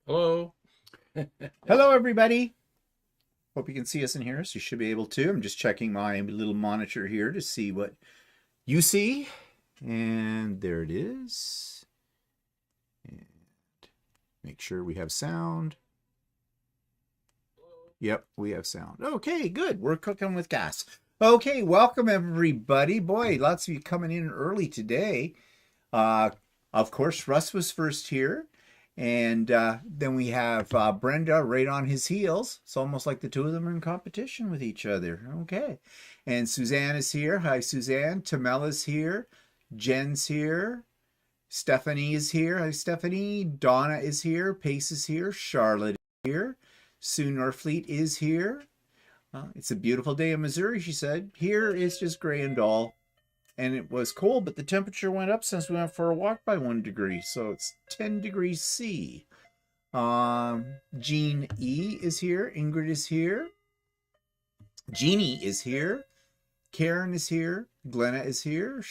Hello. Hello, everybody. Hope you can see us and hear us. You should be able to. I'm just checking my little monitor here to see what you see. And there it is. And make sure we have sound. Yep, we have sound. Okay, good. We're cooking with gas. Okay, welcome everybody. Boy, lots of you coming in early today. Uh, of course, Russ was first here. And then we have Brenda right on his heels. It's almost like the two of them are in competition with each other. Okay. And Suzanne is here. Hi, Suzanne. Tamella's here. Jen's here. Stephanie is here. Hi, Stephanie. Donna is here. Pace is here. Charlotte is here. Sue Norfleet is here. It's a beautiful day in Missouri, she said. Here it's just gray and dull. And it was cold, but the temperature went up since we went for a walk by 1 degree. So it's 10 degrees C. Jean E is here. Ingrid is here. Jeannie is here. Karen is here. Glenna is here.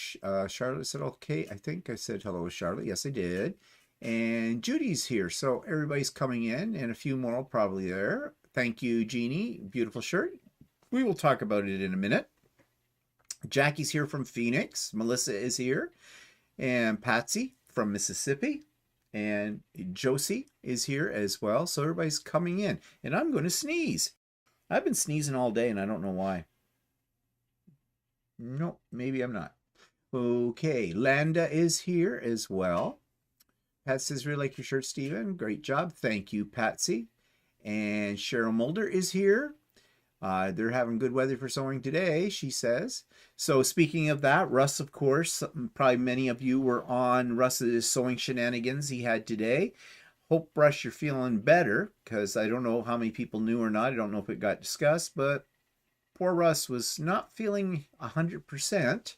Charlotte said, okay, I think I said hello, Charlotte. Yes, I did. And Judy's here. So everybody's coming in, and a few more probably there. Thank you, Jeannie. Beautiful shirt. We will talk about it in a minute. Jackie's here from Phoenix. Melissa is here. And Patsy from Mississippi. And Josie is here as well. So everybody's coming in. And I'm going to sneeze. I've been sneezing all day and I don't know why. No, maybe I'm not. Okay, Landa is here as well. Pat says, really like your shirt, Stephen. Great job. Thank you, Patsy. And Cheryl Mulder is here. They're having good weather for sewing today, she says. So speaking of that, Russ, of course, probably many of you were on Russ's sewing shenanigans he had today. Hope, Russ, you're feeling better, because I don't know how many people knew or not. I don't know if it got discussed, but poor Russ was not feeling 100%.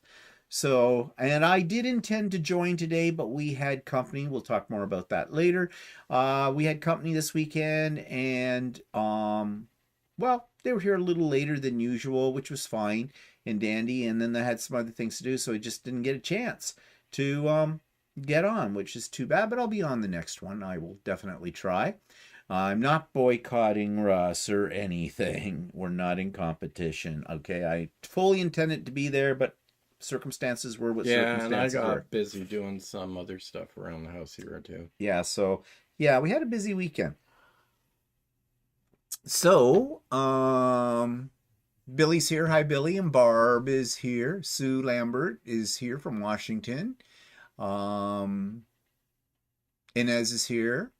So, and I did intend to join today, but we had company. We'll talk more about that later. We had company this weekend, and well, they were here a little later than usual, which was fine and dandy. And then they had some other things to do, so I just didn't get a chance to get on, which is too bad. But I'll be on the next one. I will definitely try. I'm not boycotting Russ or anything. We're not in competition. Okay, I fully intended to be there, but circumstances were what And I circumstances were. got busy doing some other stuff around the house here too. Yeah, so yeah, we had a busy weekend. So, Billy's here. Hi, Billy. And Barb is here. Sue Lambert is here from Washington. Um, Inez is here.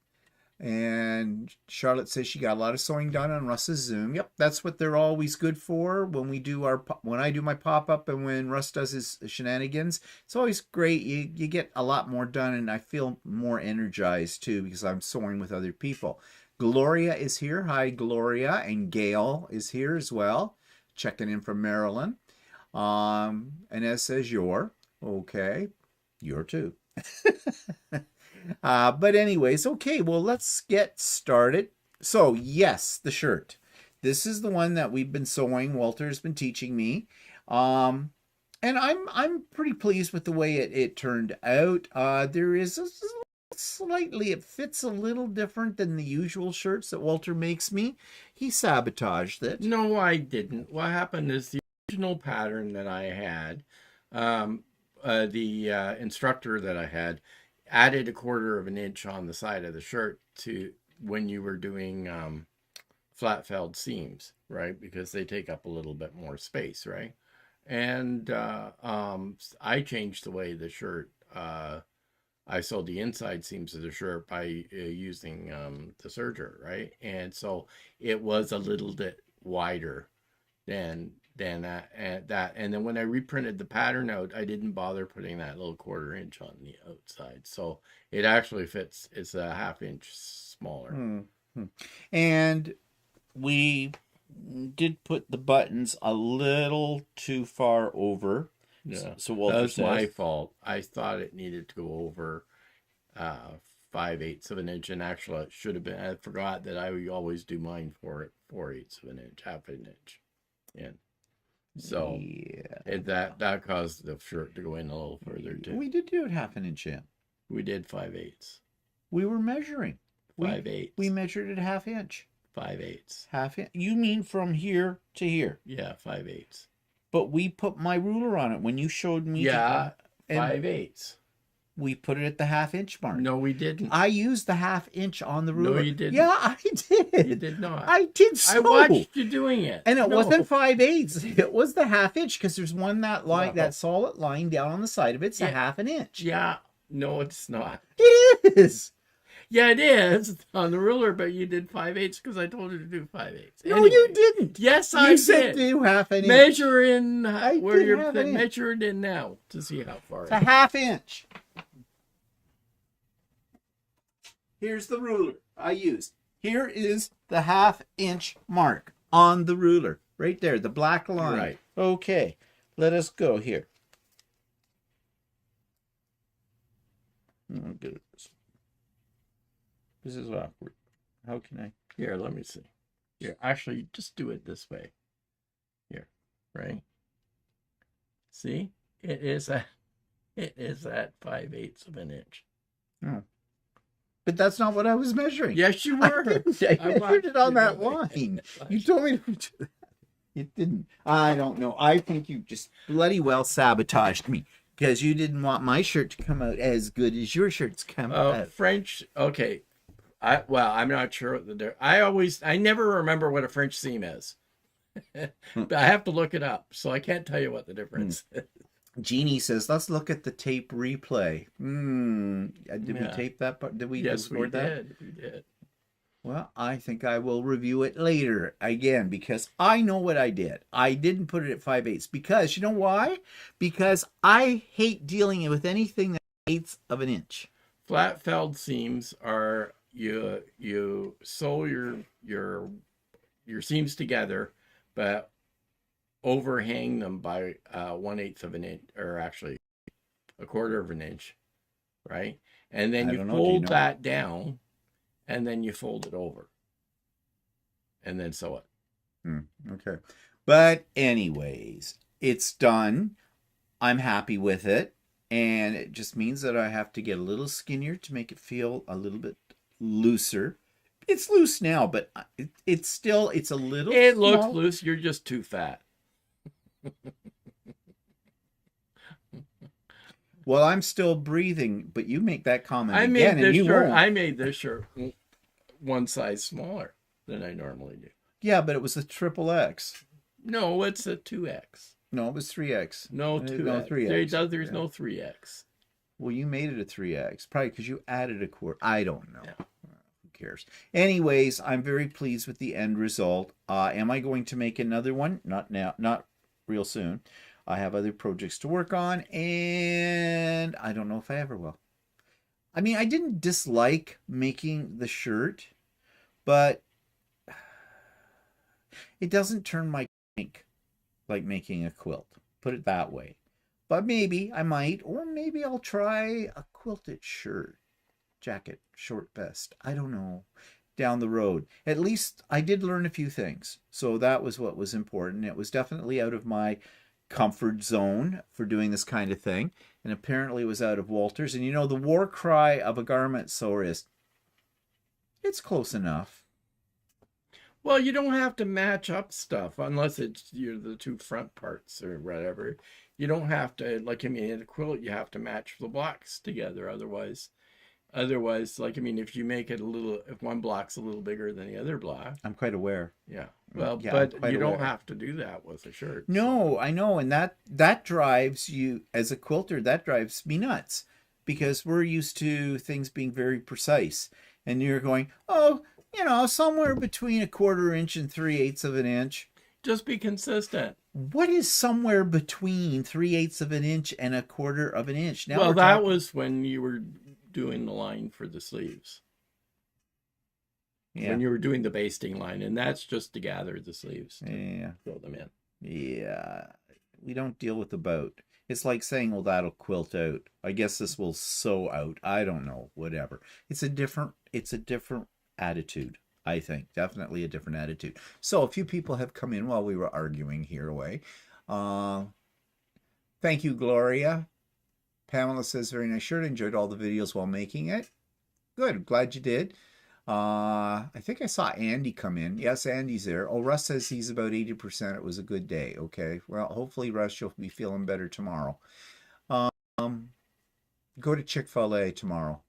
And Charlotte says she got a lot of sewing done on Russ's Zoom. Yep, that's what they're always good for when I do my pop-up and when Russ does his shenanigans. It's always great. You get a lot more done, and I feel more energized too because I'm sewing with other people. Gloria is here. Hi, Gloria. And Gail is here as well, checking in from Maryland. Inez says you're okay. You're too. But anyways, okay, well, let's get started. So, yes, the shirt. This is the one that we've been sewing. Walter's been teaching me. And I'm pretty pleased with the way it turned out. There is slightly, it fits a little different than the usual shirts that Walter makes me. He sabotaged it. No, I didn't. What happened is the original pattern that I had, the instructor that I had added 1/4 of an inch on the side of the shirt to when you were doing flat felled seams, right? Because they take up a little bit more space, right? And I changed the way the shirt, I sewed the inside seams of the shirt by using the serger, right? And so it was a little bit wider than that, and then when I reprinted the pattern out, I didn't bother putting that little 1/4 inch on the outside, so it actually fits. It's a 1/2 inch smaller. Mm-hmm. And we did put the buttons a little too far over. Yeah, so Walter that was says, my fault. I thought it needed to go over 5/8 of an inch, and actually it should have been. I forgot that I always do mine for 4/8 of an inch, 1/2 an inch. And so yeah, that caused the shirt to go in a little further too. We did do it 1/2 inch in. We did 5/8. We were measuring. 5/8. We measured it 1/2 inch. 5/8. Half inch. You mean from here to here? Yeah, 5/8. But we put my ruler on it when you showed me. Yeah, and 5/8. we put it at the 1/2 inch mark. No, we didn't. I used the 1/2 inch on the ruler. No, you didn't. Yeah, I did. You did not. I did so. I watched you doing it. And it No. wasn't 5/8. It was the 1/2 inch because there's one that line, No. that solid line down on the side of it's a 1/2 inch. Yeah. No, it's not. It is. Yeah, it is on the ruler, but you did 5/8 because I told you to do 5/8. No, you didn't. Yes, I You said did. do 1/2 inch. Measure in I where did you're 1/2 inch. measure it in now to see how far. It's a 1/2 inch. Here's the ruler I used. Here is the 1/2 inch mark on the ruler. Right there, the black line. Right. Okay, let us go here. I'll get it. This is awkward. How can I? Here, let me see. Here, actually, just do it this way. Here, right? See, it is at 5/8 of an inch. Oh. But that's not what I was measuring. Yes, you were. I measured it on that line. You told me to do that. It didn't. I don't know. I think you just bloody well sabotaged me because you didn't want my shirt to come out as good as your shirt's come out. French. Okay. I'm not sure what I never remember what a French seam is. But I have to look it up, so I can't tell you what the difference is. Jeannie says, let's look at the tape replay. Did we tape that part? Did we record that? We did. Well, I think I will review it later again because I know what I did. I didn't put it at 5/8 because you know why? Because I hate dealing with anything that's 1/8 of an inch. Flat felled seams are you sew your seams together, but overhang them by 1/8 of an inch, or actually 1/4 of an inch, right? And then you fold that down, and then you fold it over, and then sew it. Okay. But anyways, it's done. I'm happy with it. And it just means that I have to get a little skinnier to make it feel a little bit looser. It's loose now, but it's a little It small. looks loose. You're just too fat. Well, I'm still breathing, but you make that comment I again, and you won't. I made this shirt one size smaller than I normally do. Yeah, but it was a XXX. No, it's a 2X. No, it was 3X. No, 2X. No, 3X. There's no 3X. Well, you made it a 3X, probably because you added a quarter. I don't know. Yeah. Who cares? Anyways, I'm very pleased with the end result. Am I going to make another one? Not now, not real soon. I have other projects to work on, and I don't know if I ever will. I mean, I didn't dislike making the shirt, but it doesn't turn my crank like making a quilt. Put it that way. But maybe I might, or maybe I'll try a quilted shirt, jacket, short vest. I don't know. Down the road. At least I did learn a few things. So that was what was important. It was definitely out of my comfort zone for doing this kind of thing. And apparently it was out of Walter's. And you know, the war cry of a garment sewer is, it's close enough. Well, you don't have to match up stuff unless it's the two front parts or whatever. You don't have to, like, I mean, in a quilt, you have to match the blocks together. Otherwise, like, I mean, if you make it if one block's a little bigger than the other block. I'm quite aware. Yeah. Well, yeah, but you don't have to do that with a shirt. No, so. I know. And that drives you, as a quilter, that drives me nuts because we're used to things being very precise. And you're going, oh, you know, somewhere between 1/4 inch and 3/8 of an inch. Just be consistent. What is somewhere between 3/8 of an inch and 1/4 of an inch? Now well, that was when you were doing the line for the sleeves. Yeah. When you were doing the basting line, and that's just to gather the sleeves. Yeah. Throw them in. Yeah. We don't deal with the boat. It's like saying, well, that'll quilt out. I guess this will sew out. I don't know. Whatever. It's a different attitude, I think. Definitely a different attitude. So a few people have come in while we were arguing here away. Thank you, Gloria. Pamela says, very nice shirt. Enjoyed all the videos while making it. Good. Glad you did. I think I saw Andy come in. Yes, Andy's there. Oh, Russ says he's about 80%. It was a good day. Okay. Well, hopefully, Russ, you'll be feeling better tomorrow. Um, go to Chick-fil-A tomorrow.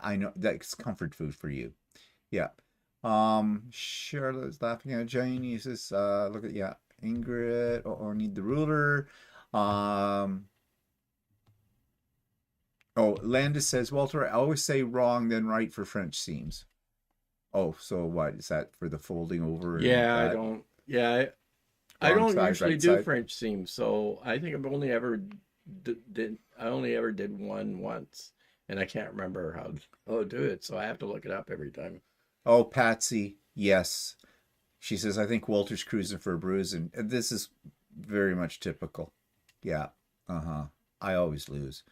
I know that's comfort food for you. Yeah. Charlotte's laughing at Janie. Says, look at, yeah, Ingrid. Oh, need the ruler. Um, oh, Landis says, Walter, I always say wrong, then right for French seams. Oh, so what is that for the folding over and Yeah, I that don't. Yeah, I wrong don't side, usually right do side? French seams, so I think I've only ever did. I only ever did one once, and I can't remember how to do it. So I have to look it up every time. Oh, Patsy, yes. She says, I think Walter's cruising for a bruise, and this is very much typical. Yeah. Uh-huh. I always lose.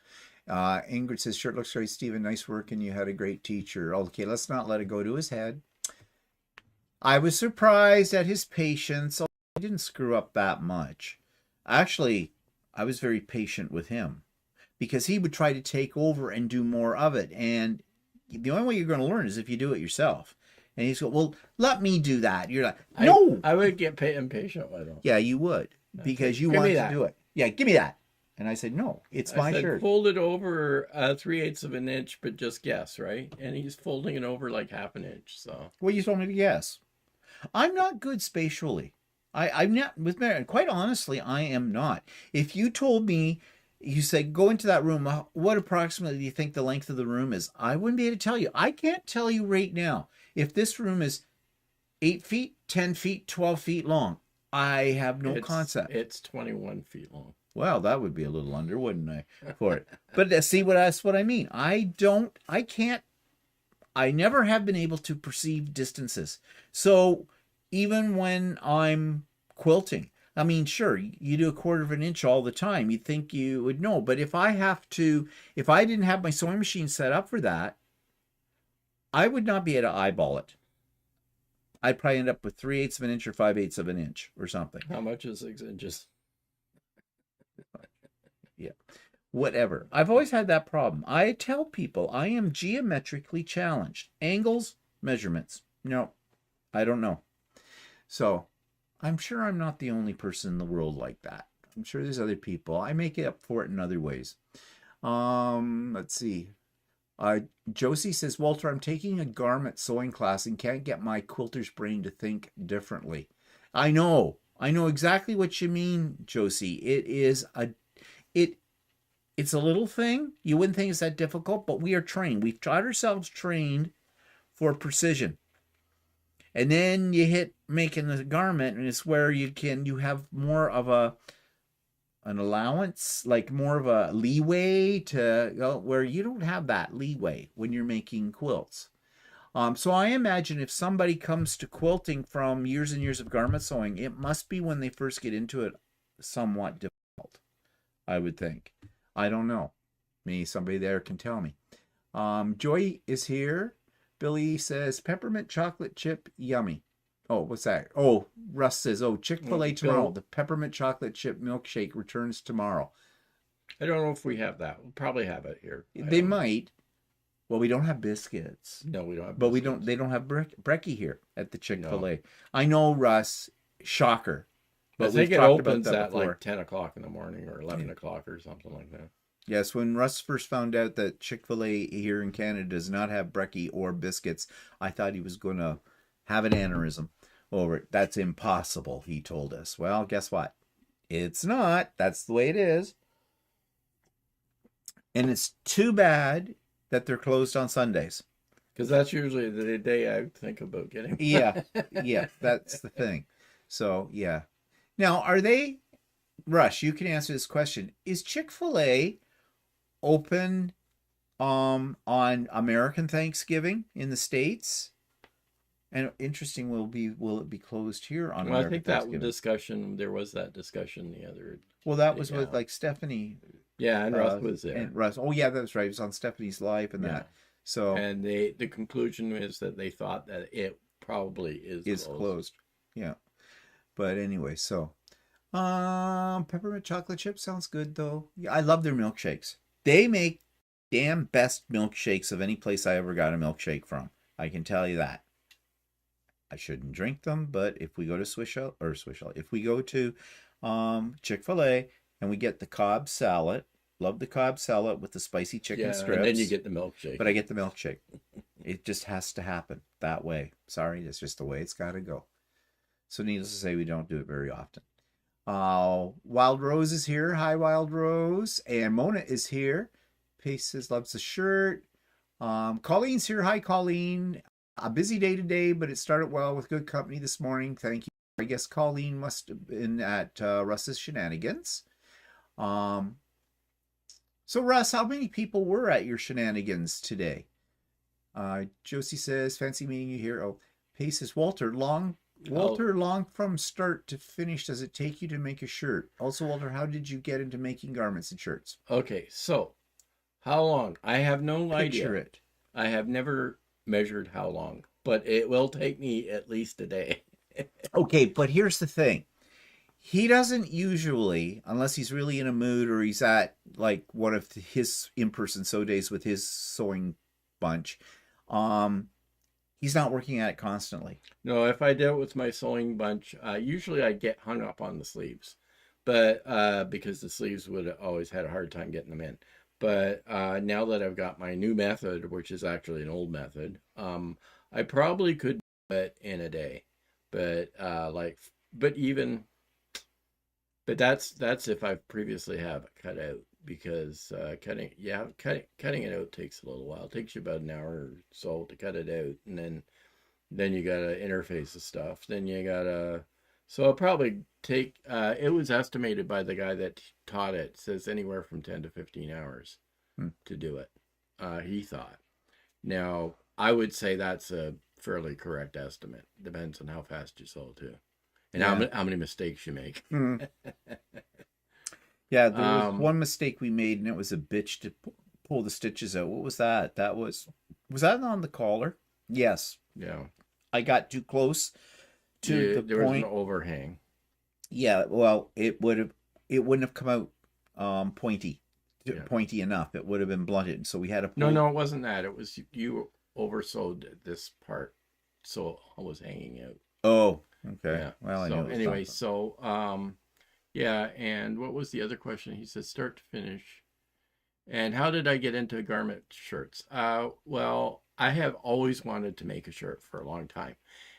Ingrid says, shirt looks great, Stephen. Nice work, and you had a great teacher. Okay, let's not let it go to his head. I was surprised at his patience. He didn't screw up that much. Actually, I was very patient with him because he would try to take over and do more of it. And the only way you're going to learn is if you do it yourself. And he's going, well, let me do that. You're like, no. I would get impatient with him. Yeah, you would because you Give me want to that. do it. Yeah, give me that. And I said, no, it's I my said shirt. fold it over 3/8 of an inch, but just guess, right? And he's folding it over like half an inch. So Well, you told me to guess. I'm not good spatially. I'm not with Mary. Quite honestly, I am not. If you told me, you said, go into that room, what approximately do you think the length of the room is? I wouldn't be able to tell you. I can't tell you right now if this room is 8 feet, 10 feet, 12 feet long. I have no concept. It's 21 feet long. Well, that would be a little under, wouldn't I, for it? But see that's what I mean. I can't, I never have been able to perceive distances. So even when I'm quilting, I mean, sure, you do a quarter of an inch all the time. You'd think you would know. But if I didn't have my sewing machine set up for that, I would not be able to eyeball it. I'd probably end up with 3/8 of an inch or 5/8 of an inch or something. How much is 6 inches? Yeah. Whatever. I've always had that problem. I tell people I am geometrically challenged. Angles, measurements. No, I don't know. So I'm sure I'm not the only person in the world like that. I'm sure there's other people. I make it up for it in other ways. Let's see. Josie says, Walter, I'm taking a garment sewing class and can't get my quilter's brain to think differently. I know exactly what you mean, Josie. It's a little thing. You wouldn't think it's that difficult, but we are trained. We've got ourselves trained for precision. And then you hit making the garment, and it's where you have more of an allowance, like more of a leeway to where you don't have that leeway when you're making quilts. So I imagine if somebody comes to quilting from years and years of garment sewing, it must be when they first get into it somewhat difficult, I would think. I don't know. Maybe somebody there can tell me. Joy is here. Billy says, peppermint chocolate chip, yummy. Oh, what's that? Oh, Russ says, oh, Chick-fil-A tomorrow. The peppermint chocolate chip milkshake returns tomorrow. I don't know if we have that. We'll probably have it here. They might. Well, we don't have biscuits. No, we don't have But biscuits. they don't have brekkie here at the Chick-fil-A. No. I know, Russ. Shocker. But I think it opens at like 10 o'clock in the morning or 11 o'clock or something like that. Yes, when Russ first found out that Chick-fil-A here in Canada does not have brekkie or biscuits, I thought he was going to have an aneurysm over it. That's impossible, he told us. Well, guess what? It's not. That's the way it is. And it's too bad that they're closed on Sundays. Because that's usually the day I think about getting. Yeah, that's the thing. So, yeah. Now, are they, Rush, you can answer this question. Is Chick-fil-A open on American Thanksgiving in the States? And interesting, will it be closed here on American Thanksgiving? There was that discussion the other. Well, that was with like Stephanie. Yeah, and Russ was there. And Russ, oh yeah, that's right. It was on Stephanie's Live and that. So and the conclusion is that they thought that it probably is closed. Yeah. But anyway, so peppermint chocolate chip sounds good though. Yeah, I love their milkshakes. They make damn best milkshakes of any place I ever got a milkshake from. I can tell you that. I shouldn't drink them, but if we go to if we go to Chick-fil-A and we get the Cobb salad, love the Cobb salad with the spicy chicken strips. And then you get the milkshake. But I get the milkshake. It just has to happen that way. Sorry, that's just the way it's got to go. So needless to say, we don't do it very often. Wild Rose is here. Hi, Wild Rose. And Mona is here. Pace says loves the shirt. Colleen's here. Hi, Colleen. A busy day today, but it started well with good company this morning. Thank you. I guess Colleen must have been at Russ's shenanigans. So Russ, how many people were at your shenanigans today? Josie says, fancy meeting you here. Oh, Pace says, Walter, long from start to finish does it take you to make a shirt? Also, Walter, how did you get into making garments and shirts? Okay, so how long? I have no idea. Picture it. I have never measured how long, but it will take me at least a day. Okay, but here's the thing. He doesn't usually, unless he's really in a mood or he's at like one of his in-person sew days with his sewing bunch, he's not working at it constantly. No, if I did it with my sewing bunch, usually I get hung up on the sleeves, but because the sleeves would always had a hard time getting them in. But now that I've got my new method, which is actually an old method, I probably could do it in a day. But that's if I've previously have it cut out, because cutting it out takes a little while. It takes you about an hour or so to cut it out, and then you gotta interface the stuff. Then you gotta. So it'll probably take. It was estimated by the guy that taught it, says anywhere from 10 to 15 hours to do it. He thought. Now I would say that's a fairly correct estimate. Depends on how fast you sew too, and how many mistakes you make. Yeah, there was one mistake we made, and it was a bitch to pull the stitches out. What was that? Was that on the collar? Yes. Yeah. I got too close to the there point. Was an overhang. Yeah, well, it wouldn't have come out pointy enough. It would have been blunted, so we had to pull. No, it wasn't that. It was you oversewed this part, so it was hanging out. Oh, okay. Yeah. Well, I so know. Anyway, so yeah, and what was the other question? He said start to finish. And how did I get into garment shirts? Well, I have always wanted to make a shirt for a long time.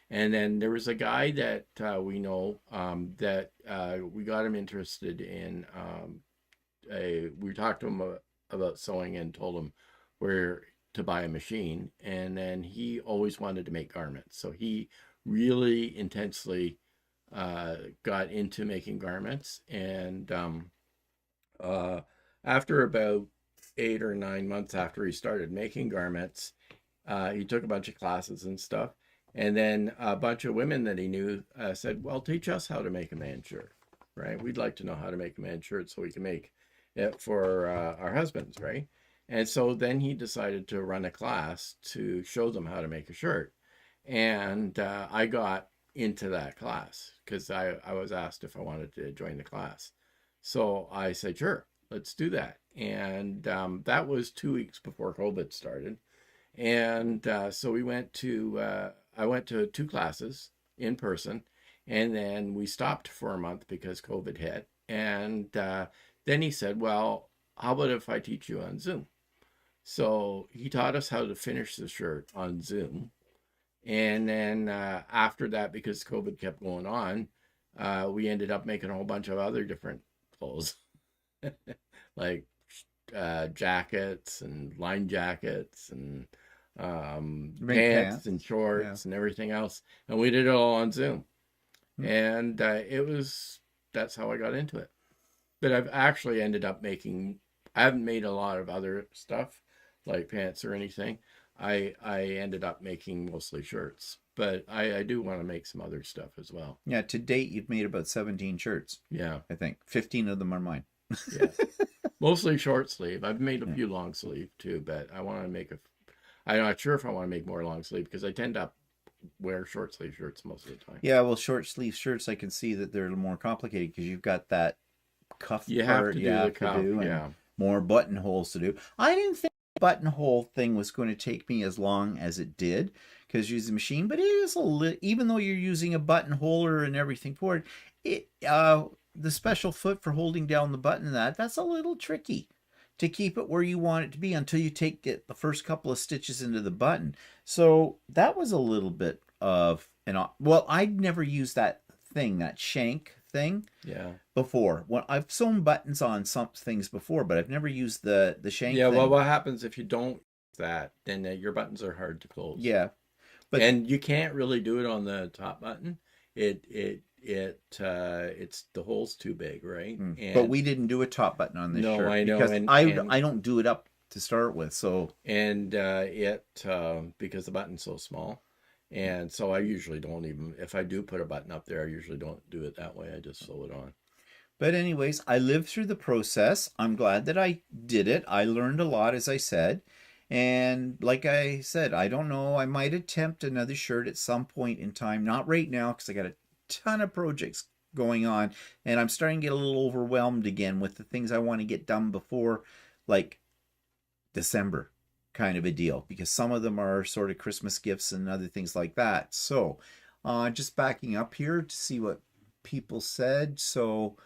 And then there was a guy that we know that we got him interested in. We talked to him about sewing and told him where to buy a machine. And then he always wanted to make garments. So he really intensely got into making garments. And after about 8 or 9 months after he started making garments, he took a bunch of classes and stuff. And then a bunch of women that he knew said, well, teach us how to make a man's shirt, right? We'd like to know how to make a man's shirt so we can make it for our husbands, right? And so then he decided to run a class to show them how to make a shirt. And I got into that class because I was asked if I wanted to join the class. So I said, sure, let's do that. And that was 2 weeks before COVID started. And so we went to, I went to 2 classes in person, and then we stopped for a month because COVID hit. And then he said, well, how about if I teach you on Zoom? So he taught us how to finish the shirt on Zoom. And then after that, because COVID kept going on, we ended up making a whole bunch of other different clothes, like jackets and line jackets and pants and shorts and everything else. And we did it all on Zoom. And that's how I got into it. But I've actually ended up I haven't made a lot of other stuff like pants or anything. I ended up making mostly shirts, but I do want to make some other stuff as well. Yeah, to date, you've made about 17 shirts. Yeah. I think 15 of them are mine. Yeah. Mostly short sleeve. I've made a few long sleeve too, but I want to make I'm not sure if I want to make more long sleeve because I tend to wear short sleeve shirts most of the time. Yeah, well, short sleeve shirts, I can see that they're more complicated because you've got that cuff you part have to do the cuff, and more buttonholes to do. I didn't think buttonhole thing was going to take me as long as it did because using the machine, but it is even though you're using a buttonholer and everything for it, the special foot for holding down the button, that's a little tricky to keep it where you want it to be until you get the first couple of stitches into the button. So that was a little bit of well, I'd never used that thing, that shank thing, before. Well, I've sewn buttons on some things before, but I've never used the shank thing. Well, what happens if you don't use that, then your buttons are hard to close. And you can't really do it on the top button. It's the hole's too big, right? But we didn't do a top button on this shirt. I know, because I don't do it up to start with. So because the button's so small. And so I usually don't even, if I do put a button up there, I usually don't do it that way. I just sew it on. But anyways, I lived through the process. I'm glad that I did it. I learned a lot, as I said. And like I said, I don't know. I might attempt another shirt at some point in time. Not right now, because I got a ton of projects going on. And I'm starting to get a little overwhelmed again with the things I want to get done before, like, December kind of a deal, because some of them are sort of Christmas gifts and other things like that. So just backing up here to see what people said. So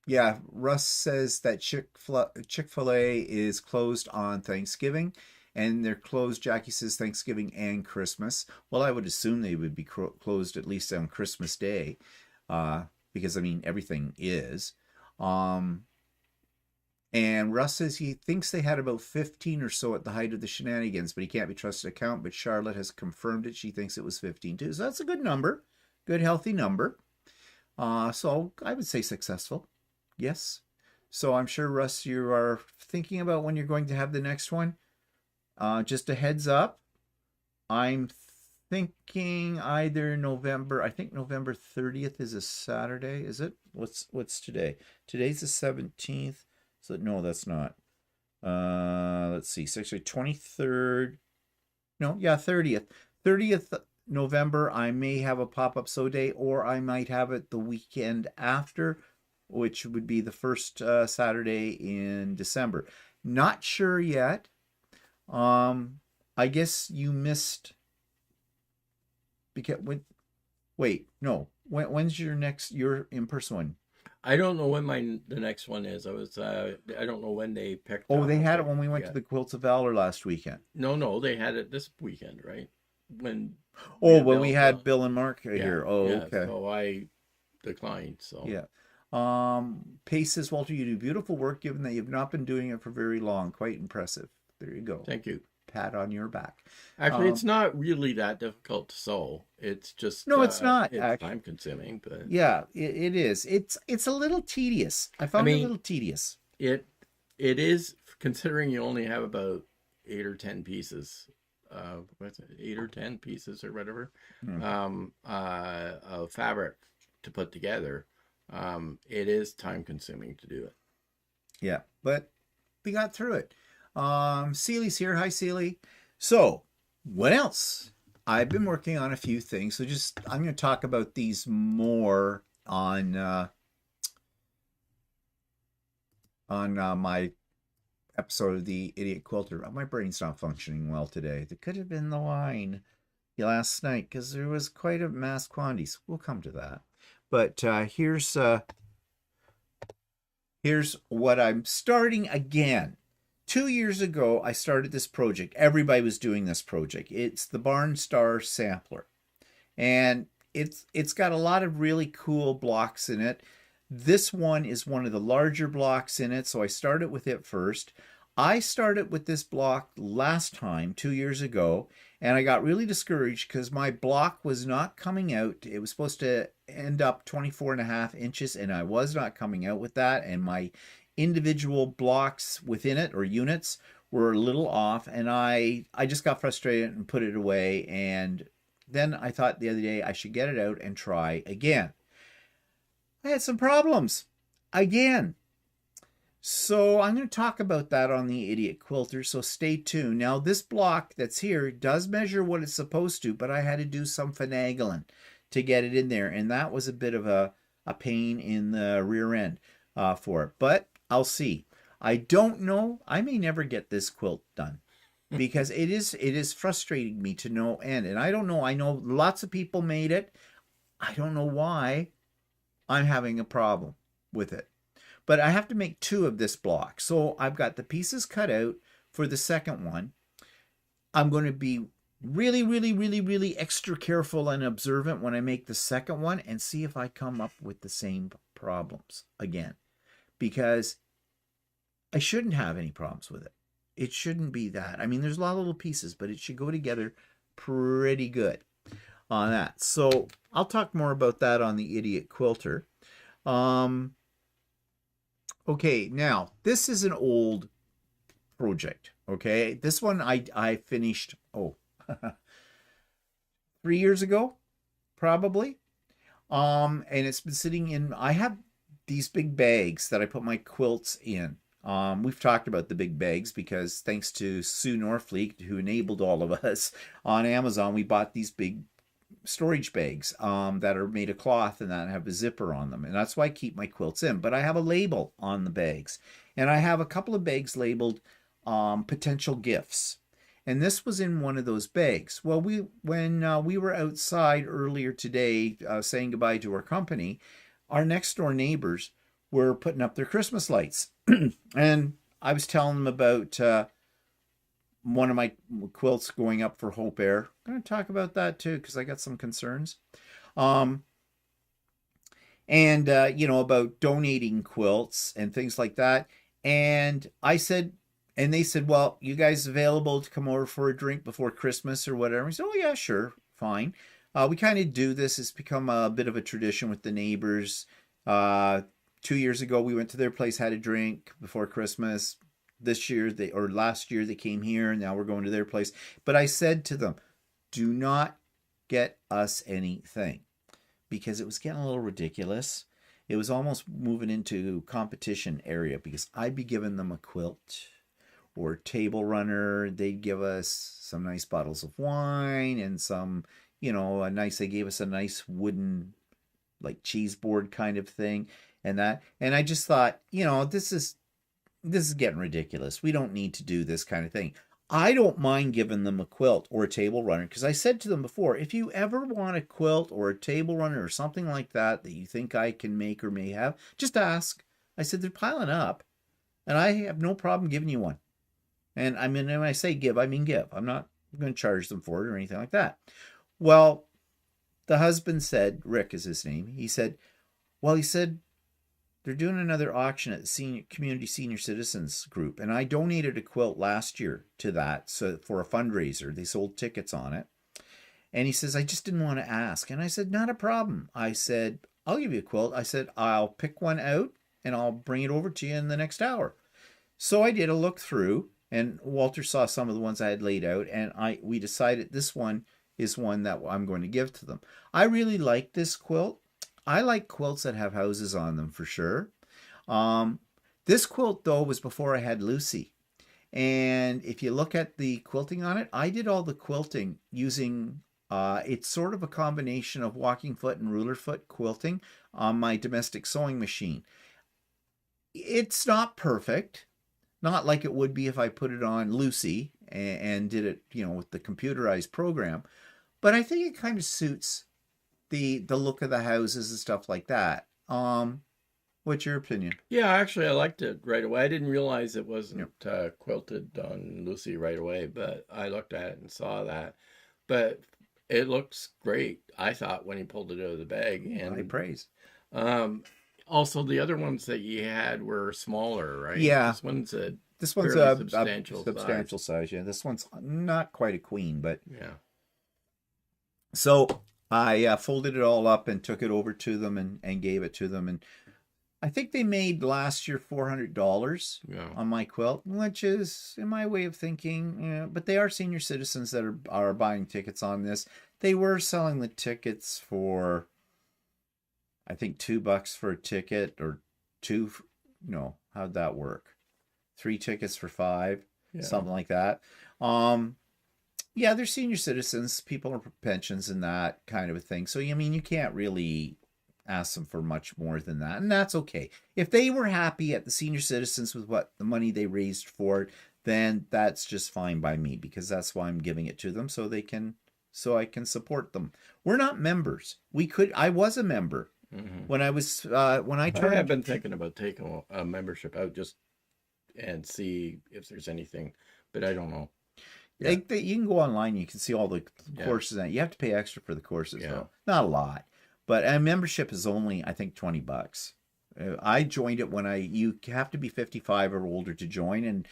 yeah, Russ says that Chick-fil-A is closed on Thanksgiving, and they're closed, Jackie says, Thanksgiving and Christmas. Well, I would assume they would be closed at least on Christmas Day, because I mean everything is. And Russ says he thinks they had about 15 or so at the height of the shenanigans, but he can't be trusted to count. But Charlotte has confirmed it. She thinks it was 15 too. So that's a good number. Good, healthy number. So I would say successful. Yes. So I'm sure, Russ, you are thinking about when you're going to have the next one. Just a heads up. I'm thinking either November. I think November 30th is a Saturday. Is it? What's today? Today's the 17th. So no, that's not. Let's see. So actually 23rd. No, yeah, 30th. 30th November, I may have a pop-up sew day, or I might have it the weekend after, which would be the first Saturday in December. Not sure yet. I guess you missed. Because when's your in-person one? I don't know when the next one is. I don't know when they picked. Oh, they had it when we went to the Quilts of Valour last weekend. No, they had it this weekend, right? When we had Bill and Mark here. Okay. So I declined. So yeah. Pace says, Walter, you do beautiful work given that you've not been doing it for very long. Quite impressive. There you go. Thank you. Pat on your back. Actually, it's not really that difficult to sew. It's just it's not. It's time consuming, but yeah, it is. It's a little tedious. I found it a little tedious. It is, considering you only have about 8 or 10 pieces. 8 or 10 pieces or whatever of fabric to put together. It is time consuming to do it. Yeah, but we got through it. Ceely's here. Hi, Ceely. So, what else? I've been working on a few things. So I'm going to talk about these more on my episode of the Idiot Quilter. My brain's not functioning well today. That could have been the wine last night, because there was quite a mass quantities. We'll come to that. But here's what I'm starting again. 2 years ago, I started this project. Everybody was doing this project. It's the Barn Star Sampler. And it's got a lot of really cool blocks in it. This one is one of the larger blocks in it, so I started with it first. I started with this block last time, 2 years ago, and I got really discouraged because my block was not coming out. It was supposed to end up 24.5 inches, and I was not coming out with that, and my individual blocks within it, or units, were a little off, and I just got frustrated and put it away. And then I thought the other day I should get it out and try again. I had some problems again. So I'm going to talk about that on the Idiot Quilter, so stay tuned. Now, this block that's here does measure what it's supposed to, but I had to do some finagling to get it in there, and that was a bit of a pain in the rear end. for it. But I'll see. I don't know. I may never get this quilt done because it is frustrating me to no end. And I don't know. I know lots of people made it. I don't know why I'm having a problem with it. But I have to make 2 of this block. So I've got the pieces cut out for the second one. I'm going to be really, really, really, really extra careful and observant when I make the second one and see if I come up with the same problems again. Because I shouldn't have any problems with it. It shouldn't be that. I mean, there's a lot of little pieces, but it should go together pretty good on that. So I'll talk more about that on the Idiot Quilter. Okay, now this is an old project. Okay, this one I finished 3 years ago, probably. And it's been sitting in. I have these big bags that I put my quilts in. We've talked about the big bags because thanks to Sue Norfleet, who enabled all of us on Amazon, we bought these big storage bags that are made of cloth and that have a zipper on them. And that's why I keep my quilts in. But I have a label on the bags. And I have a couple of bags labeled potential gifts. And this was in one of those bags. Well, when we were outside earlier today saying goodbye to our company, our next door neighbors were putting up their Christmas lights. And I was telling them about one of my quilts going up for Hope Air. I'm going to talk about that too because I got some concerns. And about donating quilts and things like that. And I said, and they said, well, you guys available to come over for a drink before Christmas or whatever? I said, oh, yeah, sure, fine. We kind of do this. It's become a bit of a tradition with the neighbors. 2 years ago, we went to their place, had a drink before Christmas. This year, last year, they came here. Now we're going to their place. But I said to them, do not get us anything because it was getting a little ridiculous. It was almost moving into competition area because I'd be giving them a quilt or table runner. They'd give us some nice bottles of wine and some, they gave us a nice wooden like cheese board kind of thing and that. And I just thought, this is getting ridiculous. We don't need to do this kind of thing. I don't mind giving them a quilt or a table runner because I said to them before, if you ever want a quilt or a table runner or something like that you think I can make or may have, just ask. I said, they're piling up and I have no problem giving you one. And I mean, when I say give, I mean give. I'm not going to charge them for it or anything like that. Well, the husband said, Rick is his name. He said, they're doing another auction at the Community Senior Citizens Group. And I donated a quilt last year to that for a fundraiser. They sold tickets on it. And he says, I just didn't want to ask. And I said, not a problem. I said, I'll give you a quilt. I said, I'll pick one out and I'll bring it over to you in the next hour. So I did a look through. And Walter saw some of the ones I had laid out, and we decided this one is one that I'm going to give to them. I really like this quilt. I like quilts that have houses on them for sure. This quilt, though, was before I had Lucy. And if you look at the quilting on it, I did all the quilting using, it's sort of a combination of walking foot and ruler foot quilting on my domestic sewing machine. It's not perfect. Not like it would be if I put it on Lucy and did it, with the computerized program. But I think it kind of suits the look of the houses and stuff like that. What's your opinion? Yeah, actually, I liked it right away. I didn't realize it wasn't quilted on Lucy right away, but I looked at it and saw that. But it looks great, I thought, when he pulled it out of the bag. And high praise. Also, the other ones that you had were smaller, right? Yeah. This one's a substantial size. Yeah, this one's not quite a queen, but yeah. So I folded it all up and took it over to them and gave it to them. And I think they made last year $400 on my quilt, which is, in my way of thinking, but they are senior citizens that are buying tickets on this. They were selling the tickets for, I think, $2 for a ticket, or how'd that work? 3 tickets for $5, something like that. They're senior citizens, people on pensions and that kind of a thing. So, I mean, you can't really ask them for much more than that, and that's okay. If they were happy at the senior citizens with what the money they raised for it, then that's just fine by me, because that's why I'm giving it to them, so I can support them. We're not members. I was a member when I was when I turned. I have been thinking about taking a membership out just and see if there's anything, but I don't know. Yeah. You can go online. You can see all the courses. And you have to pay extra for the courses, though. Not a lot, but a membership is only, I think, $20. I joined it when you have to be 55 or older to join, and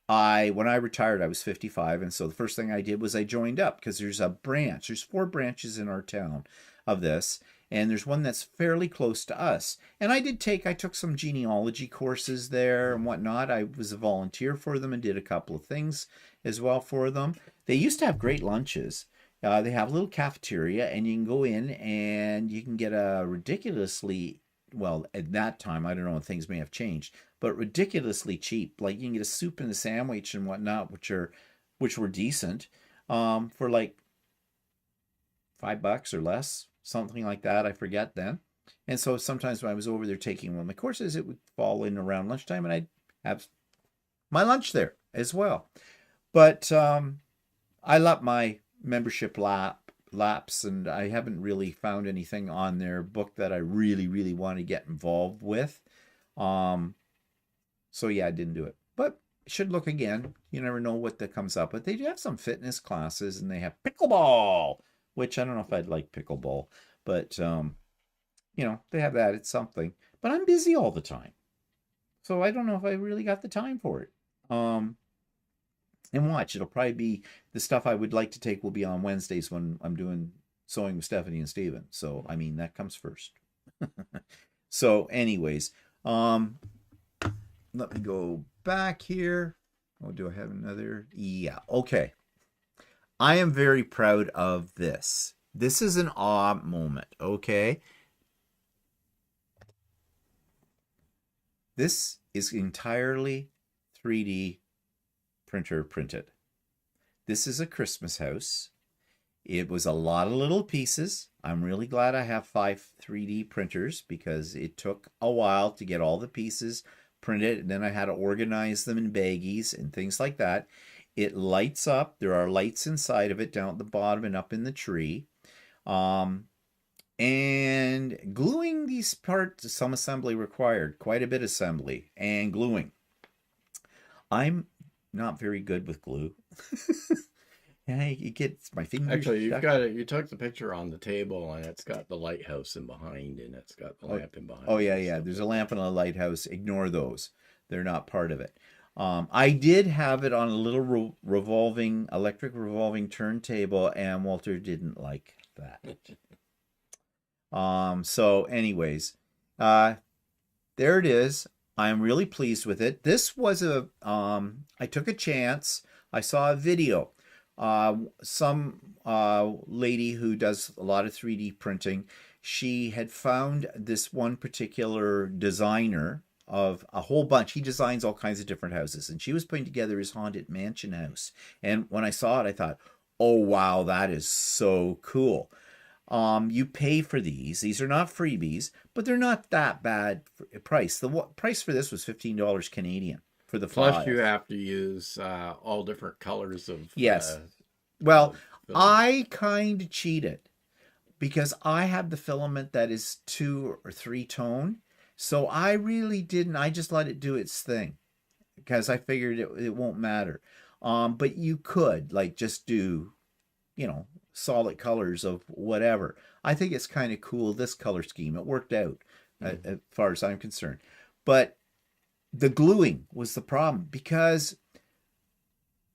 when I retired, I was 55, and so the first thing I did was I joined up, because there's a branch. There's 4 branches in our town of this, and there's one that's fairly close to us. And I took some genealogy courses there and whatnot. I was a volunteer for them and did a couple of things as well for them. They used to have great lunches. They have a little cafeteria, and you can go in and you can get a ridiculously, well, at that time, I don't know, things may have changed, but ridiculously cheap. Like, you can get a soup and a sandwich and whatnot, which were decent, for like $5 or less, something like that. I forget then. And so sometimes when I was over there taking one of my courses, it would fall in around lunchtime, and I'd have my lunch there as well. But I let my membership lapse, and I haven't really found anything on their book that I really, really want to get involved with. So yeah, I didn't do it. But should look again. You never know what that comes up. But they do have some fitness classes, and they have pickleball, which I don't know if I'd like pickleball, but they have that. It's something. But I'm busy all the time, so I don't know if I really got the time for it. And watch, it'll probably be the stuff I would like to take will be on Wednesdays when I'm doing sewing with Stephanie and Steven. So, I mean, that comes first. So, anyways, let me go back here. Oh, do I have another? Yeah, okay. I am very proud of this. This is an awe moment, okay? This is entirely 3D printer printed. This is a Christmas house. It was a lot of little pieces. I'm really glad I have 5 3D printers, because it took a while to get all the pieces printed, and then I had to organize them in baggies and things like that. It lights up. There are lights inside of it down at the bottom and up in the tree. And gluing these parts, some assembly required, quite a bit of assembly and gluing. I'm not very good with glue. It gets my fingers. Actually, you took the picture on the table, and it's got the lighthouse in behind, and it's got the lamp in behind. Oh yeah. There's a lamp and a lighthouse. Ignore those. They're not part of it. I did have it on a little electric revolving turntable, and Walter didn't like that. So anyways, there it is. I'm really pleased with it. This was I took a chance. I saw a video. Some lady who does a lot of 3D printing, she had found this one particular designer of a whole bunch. He designs all kinds of different houses, and she was putting together his haunted mansion house. And when I saw it, I thought, oh wow, that is so cool. You pay for these. These are not freebies, but they're not that bad price. The price for this was $15 Canadian for the Plus, five. you have to use all different colors of. Yes. Well, I kind of cheated, because I have the filament that is 2 or 3 tone. So I really didn't. I just let it do its thing, because I figured it won't matter. But you could just do, solid colors of whatever. I think it's kind of cool, this color scheme. It worked out as far as I'm concerned. But the gluing was the problem, because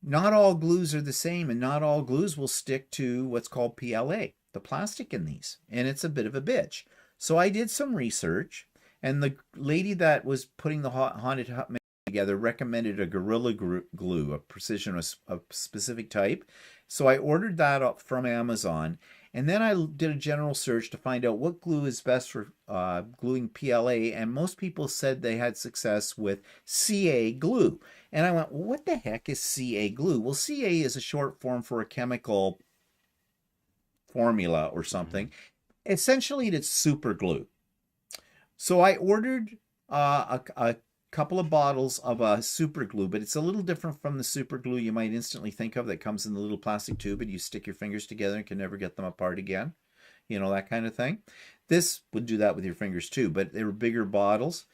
not all glues are the same, and not all glues will stick to what's called PLA, the plastic in these, and it's a bit of a bitch. So I did some research, and the lady that was putting the haunted hut together recommended a Gorilla Glue, a precision, a specific type. So I ordered that up from Amazon, and then I did a general search to find out what glue is best for gluing PLA, and most people said they had success with CA glue. And I went, well, what the heck is CA glue? Well, CA is a short form for a chemical formula or something. Essentially, it's super glue. So I ordered a couple of bottles of super glue, but it's a little different from the super glue you might instantly think of that comes in the little plastic tube and you stick your fingers together and can never get them apart again. You know, that kind of thing. This would do that with your fingers too, but they were bigger bottles.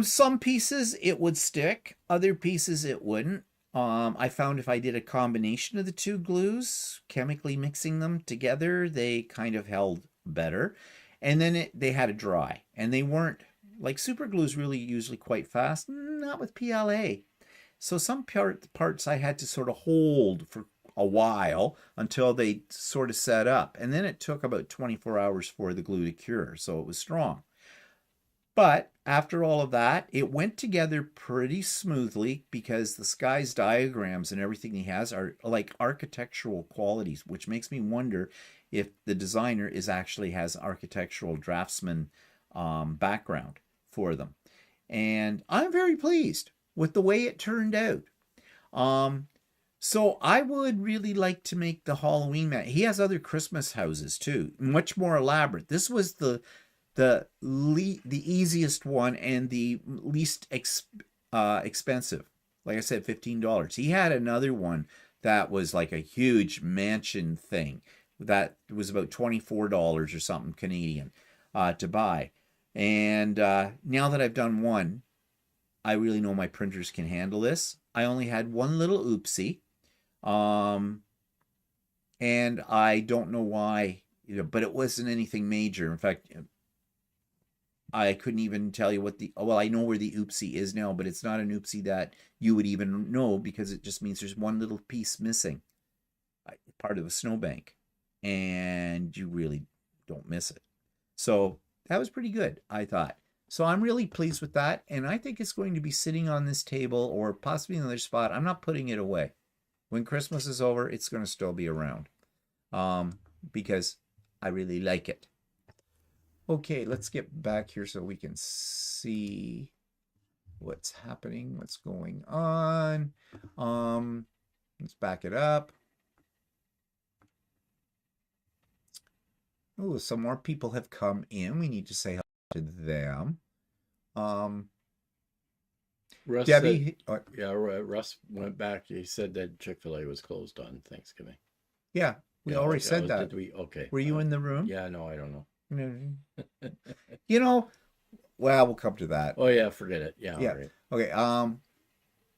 Some pieces it would stick, other pieces it wouldn't. I found if I did a combination of the two glues, chemically mixing them together, they kind of held better. And then they had to dry, and they weren't like super glue is really usually quite fast, not with PLA. So some parts I had to sort of hold for a while until they sort of set up, and then it took about 24 hours for the glue to cure, so it was strong. But after all of that, it went together pretty smoothly because the Sky's diagrams and everything he has are like architectural qualities, which makes me wonder if the designer is actually has architectural draftsman background for them. And I'm very pleased with the way it turned out. So I would really like to make the Halloween man. He has other Christmas houses too, much more elaborate. This was the easiest one and the least expensive. Like I said, $15. He had another one that was like a huge mansion thing that was about $24 or something Canadian to buy. And now that I've done one, I really know my printers can handle this. I only had one little oopsie, and I don't know why, but it wasn't anything major. In fact, I couldn't even tell you what well, I know where the oopsie is now, but it's not an oopsie that you would even know because it just means there's one little piece missing, part of a snowbank, and you really don't miss it. So that was pretty good, I thought. So I'm really pleased with that, and I think it's going to be sitting on this table or possibly another spot. I'm not putting it away. When Christmas is over, it's going to still be around because I really like it. Okay, let's get back here so we can see what's happening, what's going on. Let's back it up. Oh, some more people have come in. We need to say hello to them. Russ Debbie, said, yeah, Russ went back. He said that Chick-fil-A was closed on Thanksgiving. yeah, we already said that. Did we? Okay. Were you in the room? Yeah, no, I don't know. You know, well, we'll come to that. Oh yeah, forget it. Yeah. Yeah. All right. Okay.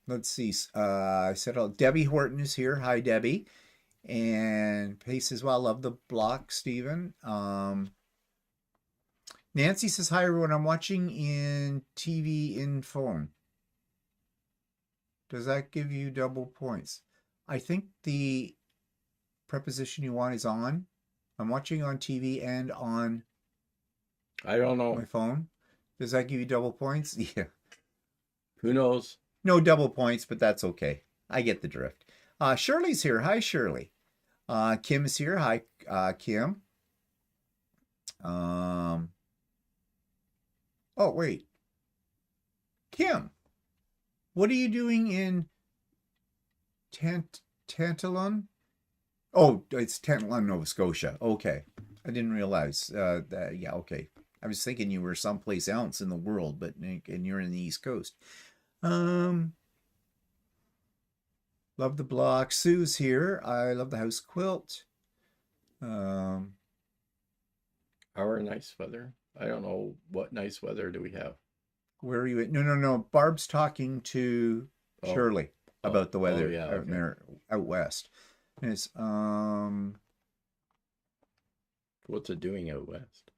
Let's see. I said, Debbie Horton is here. Hi, Debbie. And Pace says, well, I love the block, Stephen. Nancy says, hi, everyone. I'm watching in TV in phone. Does that give you double points? I think the preposition you want is on. I'm watching on TV and on I don't know. my phone. Does that give you double points? Yeah. Who knows? No double points, but that's okay. I get the drift. Shirley's here. Hi, Shirley. Kim is here. Hi, Kim. Oh, wait. Kim, what are you doing in Tantalon? Oh, it's Tantalon, Nova Scotia. Okay. I didn't realize that. Yeah, okay. I was thinking you were someplace else in the world, but and you're in the East Coast. Love the block. Sue's here. I love the house quilt. Our nice weather. I don't know what nice weather do we have. Where are you at? No. Barb's talking to Shirley about the weather out there out west. And it's what's it doing out west?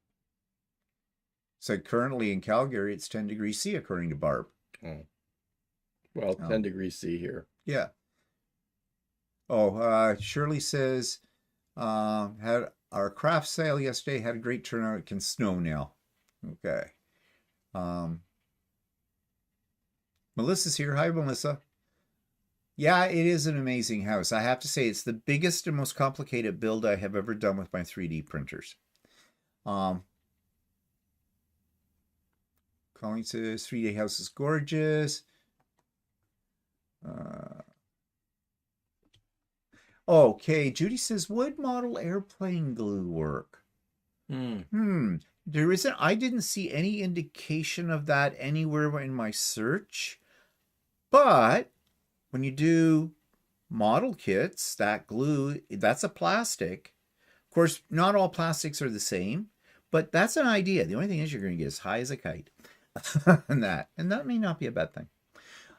So currently in Calgary it's 10 degrees C according to Barb. Oh. Well, 10 degrees C here. Yeah. Shirley says had our craft sale yesterday, had a great turnout. It can snow now. Okay. Melissa's here. Hi, Melissa. Yeah, it is an amazing house. I have to say it's the biggest and most complicated build I have ever done with my 3D printers. Colleen says 3D house is gorgeous. Okay, Judy says would model airplane glue work? There isn't, I didn't see any indication of that anywhere in my search. But when you do model kits, that glue, that's a plastic. Of course, not all plastics are the same, but that's an idea. The only thing is you're going to get as high as a kite. And that may not be a bad thing.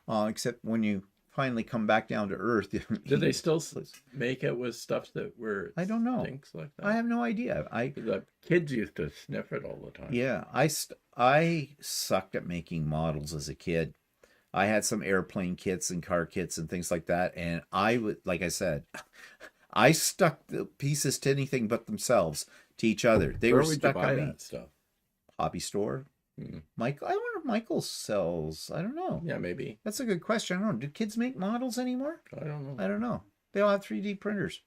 Except when you finally come back down to earth. Do they still make it with stuff that were I don't know. things like that? I have no idea. The kids used to sniff it all the time. Yeah, I sucked at making models as a kid. I had some airplane kits and car kits and things like that, and I would, like I said, I stuck the pieces to anything but themselves, to each other. They Where were would stuck you buy on me. that stuff? Hobby store. Hmm. Michael, I wonder if Michael sells. I don't know. Yeah, maybe. That's a good question. I don't know. Do kids make models anymore? I don't know. I don't know. They all have 3D printers.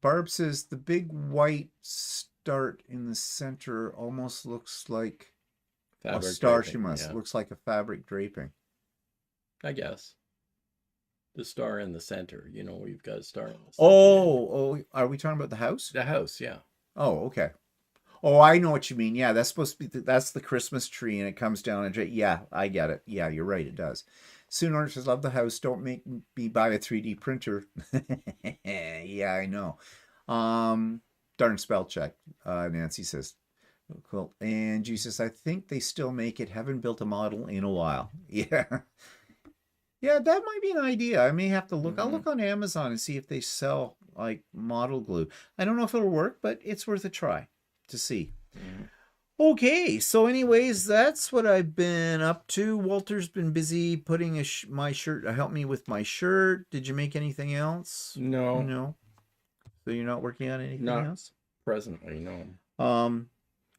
Barb says the big white start in the center almost looks like Fabric a star. draping, She must. yeah. Looks like a fabric draping. I guess. The star in the center. You know, we've got a star in the center. Oh, are we talking about the house? The house, yeah. Oh, okay. Oh, I know what you mean. Yeah, that's supposed to be, that's the Christmas tree and it comes down and, yeah, I get it. Yeah, you're right. It does. Soon says, love the house. Don't make me buy a 3D printer. Yeah, I know. Darn spell check. Nancy says, cool. And Jesus, I think they still make it. Haven't built a model in a while. Yeah. Yeah, that might be an idea. I may have to look. I'll look on Amazon and see if they sell like model glue. I don't know if it'll work, but it's worth a try to see. Okay, so anyways, that's what I've been up to. Walter's been busy putting my shirt, help me with my shirt. Did you make anything else? No. No. So you're not working on anything else? Presently, no. Okay.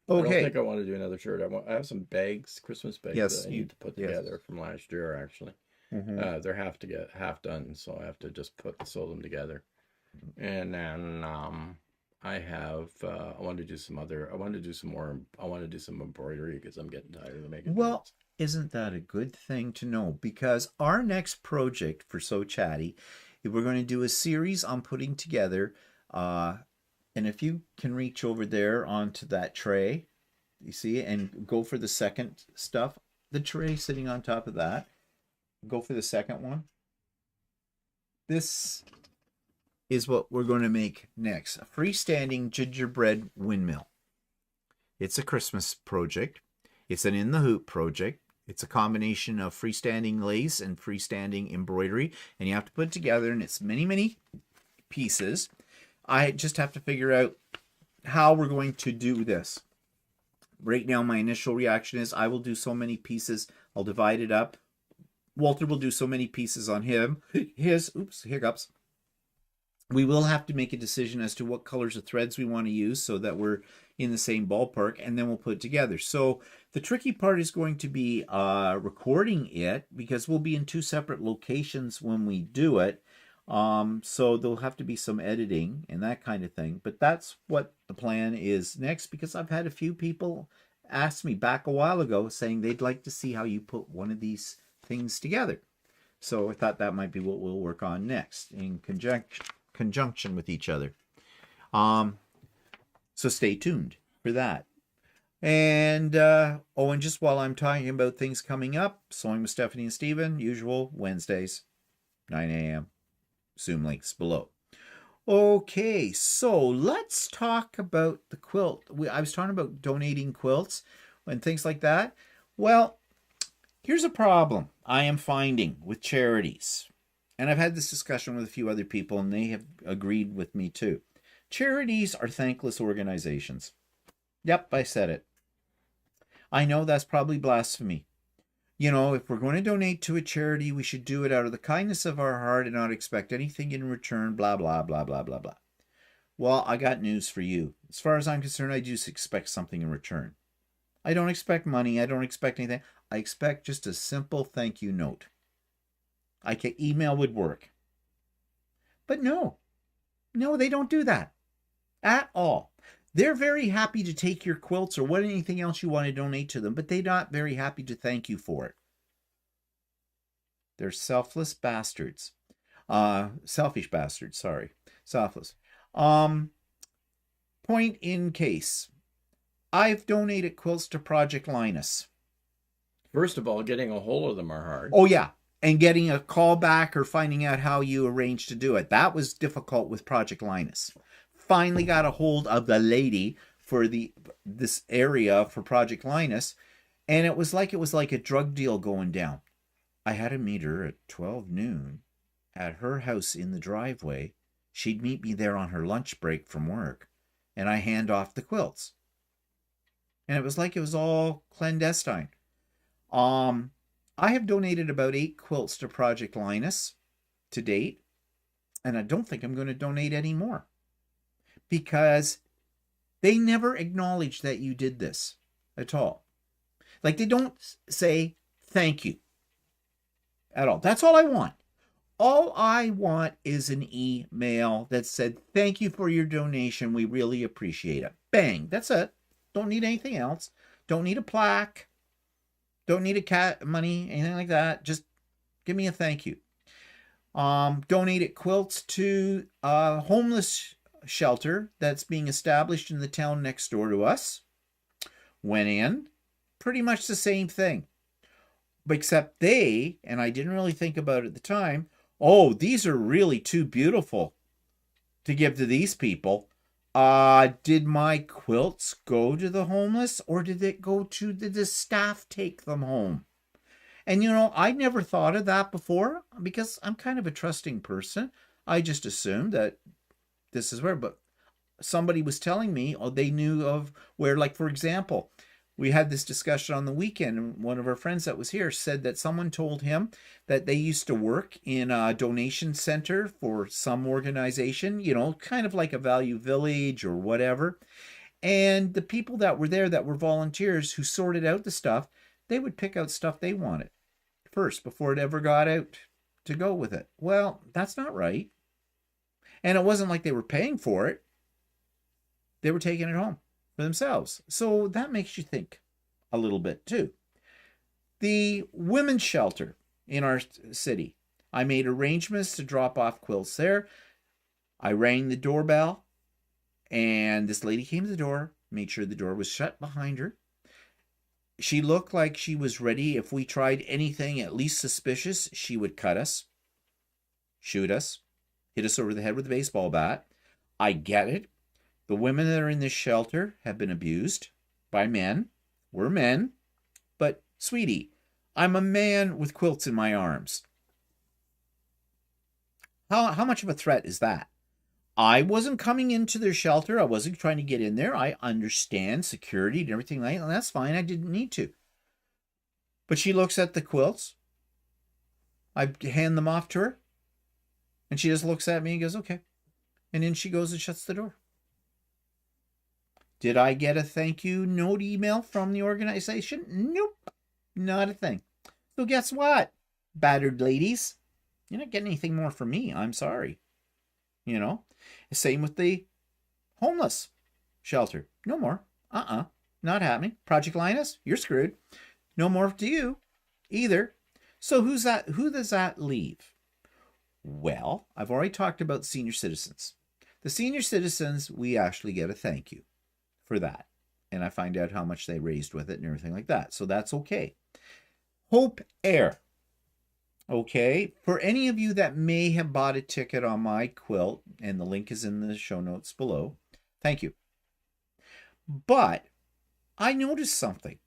I don't think I want to do another shirt. I have some bags, Christmas bags that I need to put together from last year, actually. They're half done, so I have to just sew them together. And then I want to do some embroidery because I'm getting tired of making shirts. Isn't that a good thing to know? Because our next project for So Chatty, we're going to do a series on putting together, and if you can reach over there onto that tray, you see, and go for the second stuff, the tray sitting on top of that, go for the second one. This is what we're going to make next. A freestanding gingerbread windmill. It's a Christmas project. It's an in the hoop project. It's a combination of freestanding lace and freestanding embroidery, and you have to put it together, and it's many, many pieces. I just have to figure out how we're going to do this. Right now, my initial reaction is I will do so many pieces. I'll divide it up. Walter will do so many pieces on hiccups. We will have to make a decision as to what colors of threads we want to use so that we're in the same ballpark, and then we'll put it together. So the tricky part is going to be recording it, because we'll be in two separate locations when we do it. So there'll have to be some editing and that kind of thing. But that's what the plan is next, because I've had a few people ask me back a while ago saying they'd like to see how you put one of these things together. So I thought that might be what we'll work on next in conjunction with each other. So stay tuned for that. And and just while I'm talking about things coming up, Sewing with Stephanie and Stephen, usual Wednesdays, 9 a.m. Zoom links below. Okay, so let's talk about the quilt. I was talking about donating quilts and things like that. Well, here's a problem I am finding with charities. And I've had this discussion with a few other people, and they have agreed with me too. Charities are thankless organizations. Yep, I said it. I know that's probably blasphemy. You know, if we're going to donate to a charity, we should do it out of the kindness of our heart and not expect anything in return, blah, blah, blah, blah, blah, blah. Well, I got news for you. As far as I'm concerned, I just expect something in return. I don't expect money. I don't expect anything. I expect just a simple thank you note. Email would work. But no, they don't do that at all. They're very happy to take your quilts or anything else you want to donate to them, but they're not very happy to thank you for it. They're selfless bastards. Selfish bastard, sorry. Selfless. Um, Point in case. I've donated quilts to Project Linus. First of all, getting a hold of them are hard. Oh, yeah. And getting a call back or finding out how you arranged to do it. That was difficult with Project Linus. Finally got a hold of the lady for this area for Project Linus, and it was like a drug deal going down. I had to meet her at 12 noon at her house in the driveway. She'd meet me there on her lunch break from work, and I hand off the quilts. And it was like it was all clandestine. I have donated about 8 quilts to Project Linus to date, and I don't think I'm going to donate any more because they never acknowledge that you did this at all. Like, they don't say thank you at all. That's all I want. All I want is an email that said, thank you for your donation. We really appreciate it. Bang. That's it. Don't need anything else. Don't need a plaque. Don't need a cat money, anything like that. Just give me a thank you. Donated quilts to a homeless shelter that's being established in the town next door to us. Went in. Pretty much the same thing. Except they, and I didn't really think about it at the time, oh, these are really too beautiful to give to these people. Did my quilts go to the homeless, or did the staff take them home? And I never thought of that before because I'm kind of a trusting person. I just assumed that this is where, but somebody was telling me, they knew of where, like, for example, we had this discussion on the weekend, and one of our friends that was here said that someone told him that they used to work in a donation center for some organization, kind of like a Value Village or whatever. And the people that were there that were volunteers who sorted out the stuff, they would pick out stuff they wanted first before it ever got out to go with it. Well, that's not right. And it wasn't like they were paying for it. They were taking it home for themselves. So that makes you think a little bit too. The women's shelter in our city. I made arrangements to drop off quilts there. I rang the doorbell, and this lady came to the door, made sure the door was shut behind her. She looked like she was ready. If we tried anything at least suspicious, she would cut us, shoot us, hit us over the head with a baseball bat. I get it. The women that are in this shelter have been abused by men. We're men. But, sweetie, I'm a man with quilts in my arms. How much of a threat is that? I wasn't coming into their shelter. I wasn't trying to get in there. I understand security and everything like that. That's fine. I didn't need to. But she looks at the quilts. I hand them off to her. And she just looks at me and goes, okay. And then she goes and shuts the door. Did I get a thank you note email from the organization? Nope. Not a thing. So guess what, battered ladies? You're not getting anything more from me. I'm sorry. Same with the homeless shelter. No more. Not happening. Project Linus, you're screwed. No more to you either. So who does that leave? Well, I've already talked about senior citizens. The senior citizens, we actually get a thank you for that. And I find out how much they raised with it and everything like that. So that's okay. Hope Air. Okay, for any of you that may have bought a ticket on my quilt, and the link is in the show notes below, thank you. But I noticed something.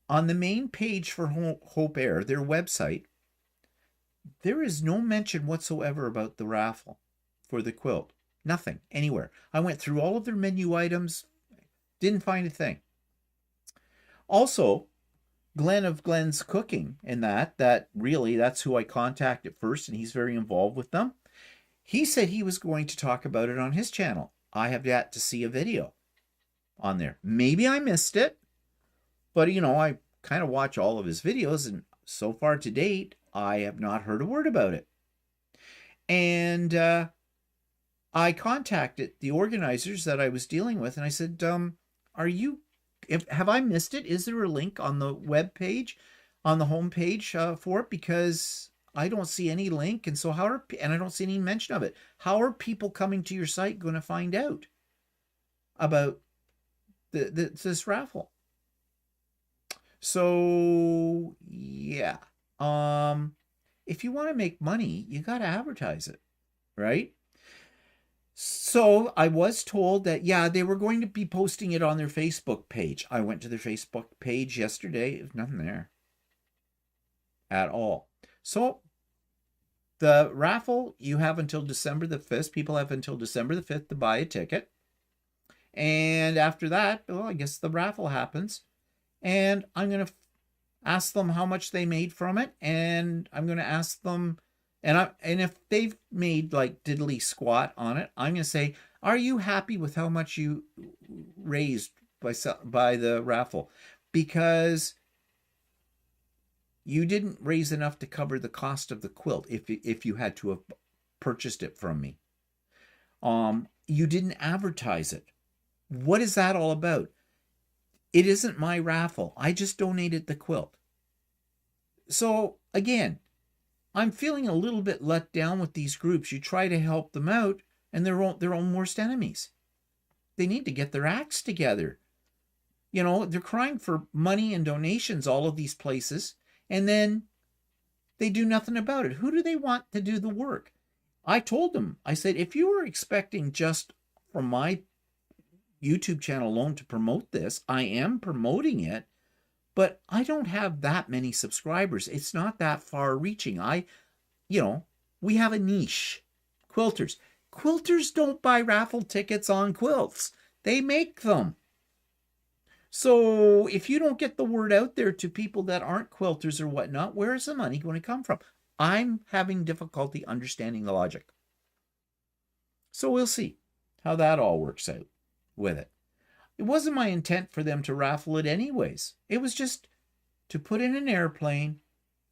On the main page for Hope Air, their website, there is no mention whatsoever about the raffle for the quilt. Nothing, anywhere. I went through all of their menu items, didn't find a thing. Also, Glenn of Glenn's Cooking and that's who I contacted first, and he's very involved with them. He said he was going to talk about it on his channel. I have yet to see a video on there. Maybe I missed it, but I kind of watch all of his videos, and so far to date, I have not heard a word about it. And I contacted the organizers that I was dealing with, and I said, have I missed it? Is there a link on the web page, on the home page for it? Because I don't see any link, and so and I don't see any mention of it. How are people coming to your site going to find out about this raffle? So yeah, if you want to make money, you got to advertise it, right? So I was told that, yeah, they were going to be posting it on their Facebook page. I went to their Facebook page yesterday. There's nothing there at all. So the raffle, you have until December the 5th. People have until December the 5th to buy a ticket. And after that, well, I guess the raffle happens. And I'm going to ask them how much they made from it. And I'm going to ask them, and if they've made like diddly squat on it, I'm going to say, are you happy with how much you raised by the raffle? Because you didn't raise enough to cover the cost of the quilt if you had to have purchased it from me. You didn't advertise it. What is that all about? It isn't my raffle. I just donated the quilt. So again, I'm feeling a little bit let down with these groups. You try to help them out, and they're their own worst enemies. They need to get their acts together. You know, they're crying for money and donations, all of these places, and then they do nothing about it. Who do they want to do the work? I told them, I said, if you were expecting just from my YouTube channel alone to promote this, I am promoting it, but I don't have that many subscribers. It's not that far reaching. We have a niche. Quilters. Quilters don't buy raffle tickets on quilts. They make them. So if you don't get the word out there to people that aren't quilters or whatnot, where is the money going to come from? I'm having difficulty understanding the logic. So we'll see how that all works out with it. It wasn't my intent for them to raffle it anyways. It was just to put in an airplane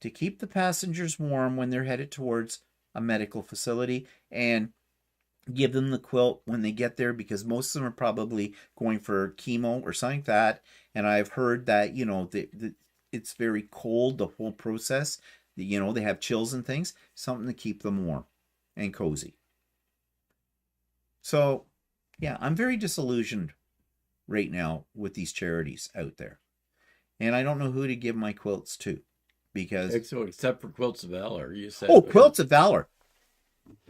to keep the passengers warm when they're headed towards a medical facility, and give them the quilt when they get there, because most of them are probably going for chemo or something like that. And I've heard that, it's very cold, the whole process. They have chills and things, something to keep them warm and cozy. So, yeah, I'm very disillusioned right now with these charities out there. And I don't know who to give my quilts to, because... So except for Quilts of Valour, you said... Oh, Quilts of Valour.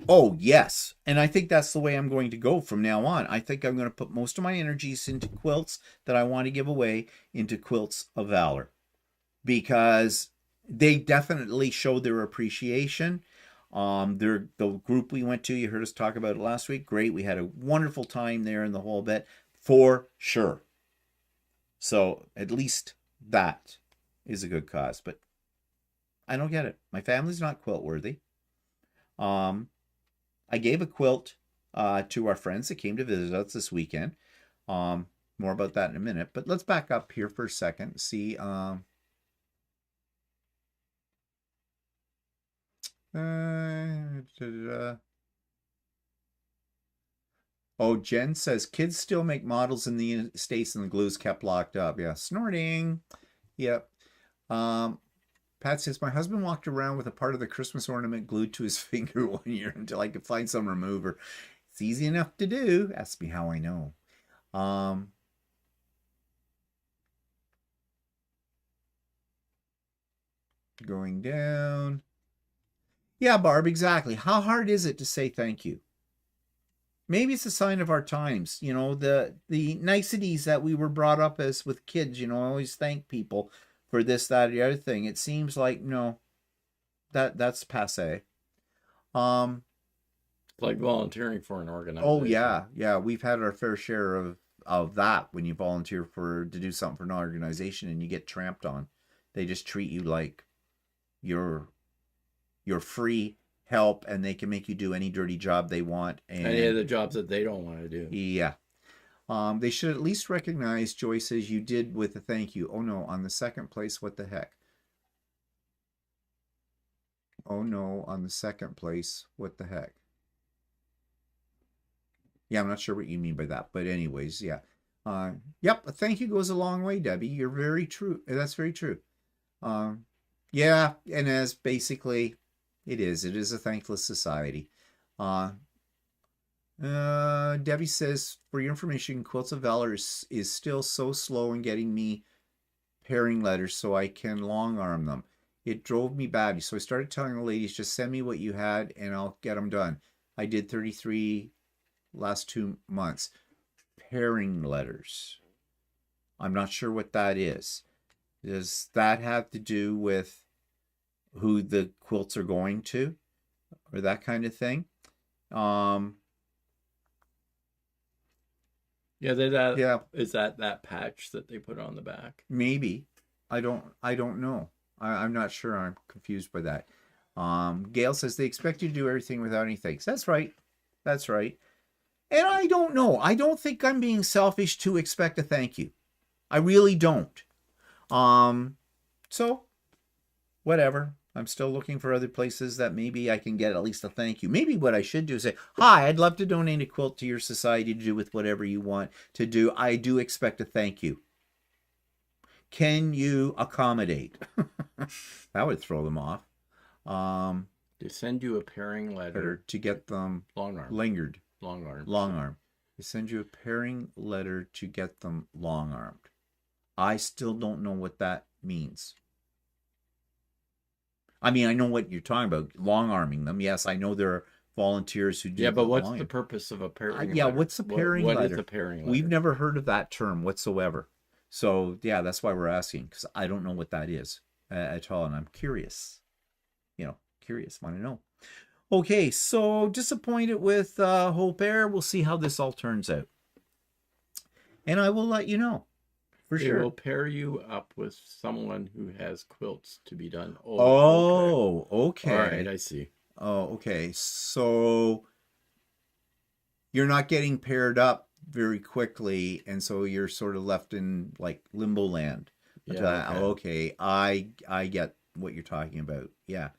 Oh, yes. And I think that's the way I'm going to go from now on. I think I'm going to put most of my energies into quilts that I want to give away into Quilts of Valour, because they definitely showed their appreciation. The group we went to, you heard us talk about it last week. Great. We had a wonderful time there in the whole bit, for sure. So at least that is a good cause. But I don't get it. My family's not quilt worthy. I gave a quilt to our friends that came to visit us this weekend. More about that in a minute. But let's back up here for a second and see. Oh, Jen says kids still make models in the States and the glue's kept locked up. Yeah, snorting. Yep. Pat says, my husband walked around with a part of the Christmas ornament glued to his finger one year until I could find some remover. It's easy enough to do. Ask me how I know. Going down. Yeah, Barb, exactly. How hard is it to say thank you? Maybe it's a sign of our times. The niceties that we were brought up as with kids, always thank people for this, that, or the other thing. It seems like, no, that's passé. Like volunteering for an organization. Oh, yeah. Yeah, we've had our fair share of that when you volunteer to do something for an organization and you get tramped on. They just treat you like you're free help, and they can make you do any dirty job they want. And any of the jobs that they don't want to do. Yeah. They should at least recognize, Joy says, you did with a thank you. Oh, no, on the second place, what the heck? Oh, no, on the second place, what the heck? Yeah, I'm not sure what you mean by that, but anyways, yeah. Yep, a thank you goes a long way, Debbie. You're very true. That's very true. Yeah, and as basically, It is. It is a thankless society. Debbie says, for your information, Quilts of Valor is still so slow in getting me pairing letters so I can long arm them. It drove me batty. So I started telling the ladies, just send me what you had and I'll get them done. I did 33 last 2 months. Pairing letters. I'm not sure what that is. Does that have to do with who the quilts are going to or that kind of thing? Yeah, is that patch that they put on the back? Maybe. I don't know. I'm not sure. I'm confused by that. Gail says they expect you to do everything without any thanks. That's right. That's right. And I don't know. I don't think I'm being selfish to expect a thank you. I really don't. So whatever. I'm still looking for other places that maybe I can get at least a thank you. Maybe what I should do is say, hi, I'd love to donate a quilt to your society to do with whatever you want to do. I do expect a thank you. Can you accommodate? That would throw them off. They send you a pairing letter to get them long arm. Lingered. Long arm. Long arm. They send you a pairing letter to get them long armed. I still don't know what that means. I mean, I know what you're talking about, long arming them. Yes, I know there are volunteers who do. Yeah, but what's the purpose of a pairing letter? What's a pairing letter? What is a pairing letter? We've never heard of that term whatsoever. So, yeah, that's why we're asking, because I don't know what that is at all, and I'm curious. Curious, want to know. Okay, so disappointed with Hope Air. We'll see how this all turns out. And I will let you know. For sure. They will pair you up with someone who has quilts to be done. Oh, okay. All right, I see. Oh, okay. So you're not getting paired up very quickly, and so you're sort of left in like limbo land. Yeah. Okay. I get what you're talking about. Yeah.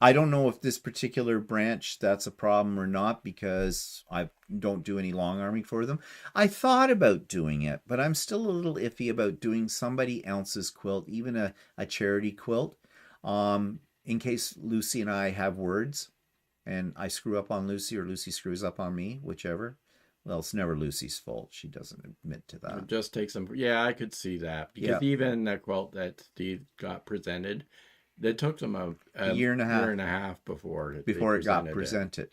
I don't know if this particular branch that's a problem or not because I don't do any long arming for them. I thought about doing it, but I'm still a little iffy about doing somebody else's quilt, even a charity quilt, in case Lucy and I have words and I screw up on Lucy or Lucy screws up on me, whichever. Well, it's never Lucy's fault. She doesn't admit to that. It just takes some. Yeah, I could see that because even the quilt that Steve got presented, it took them a year and a half before it got presented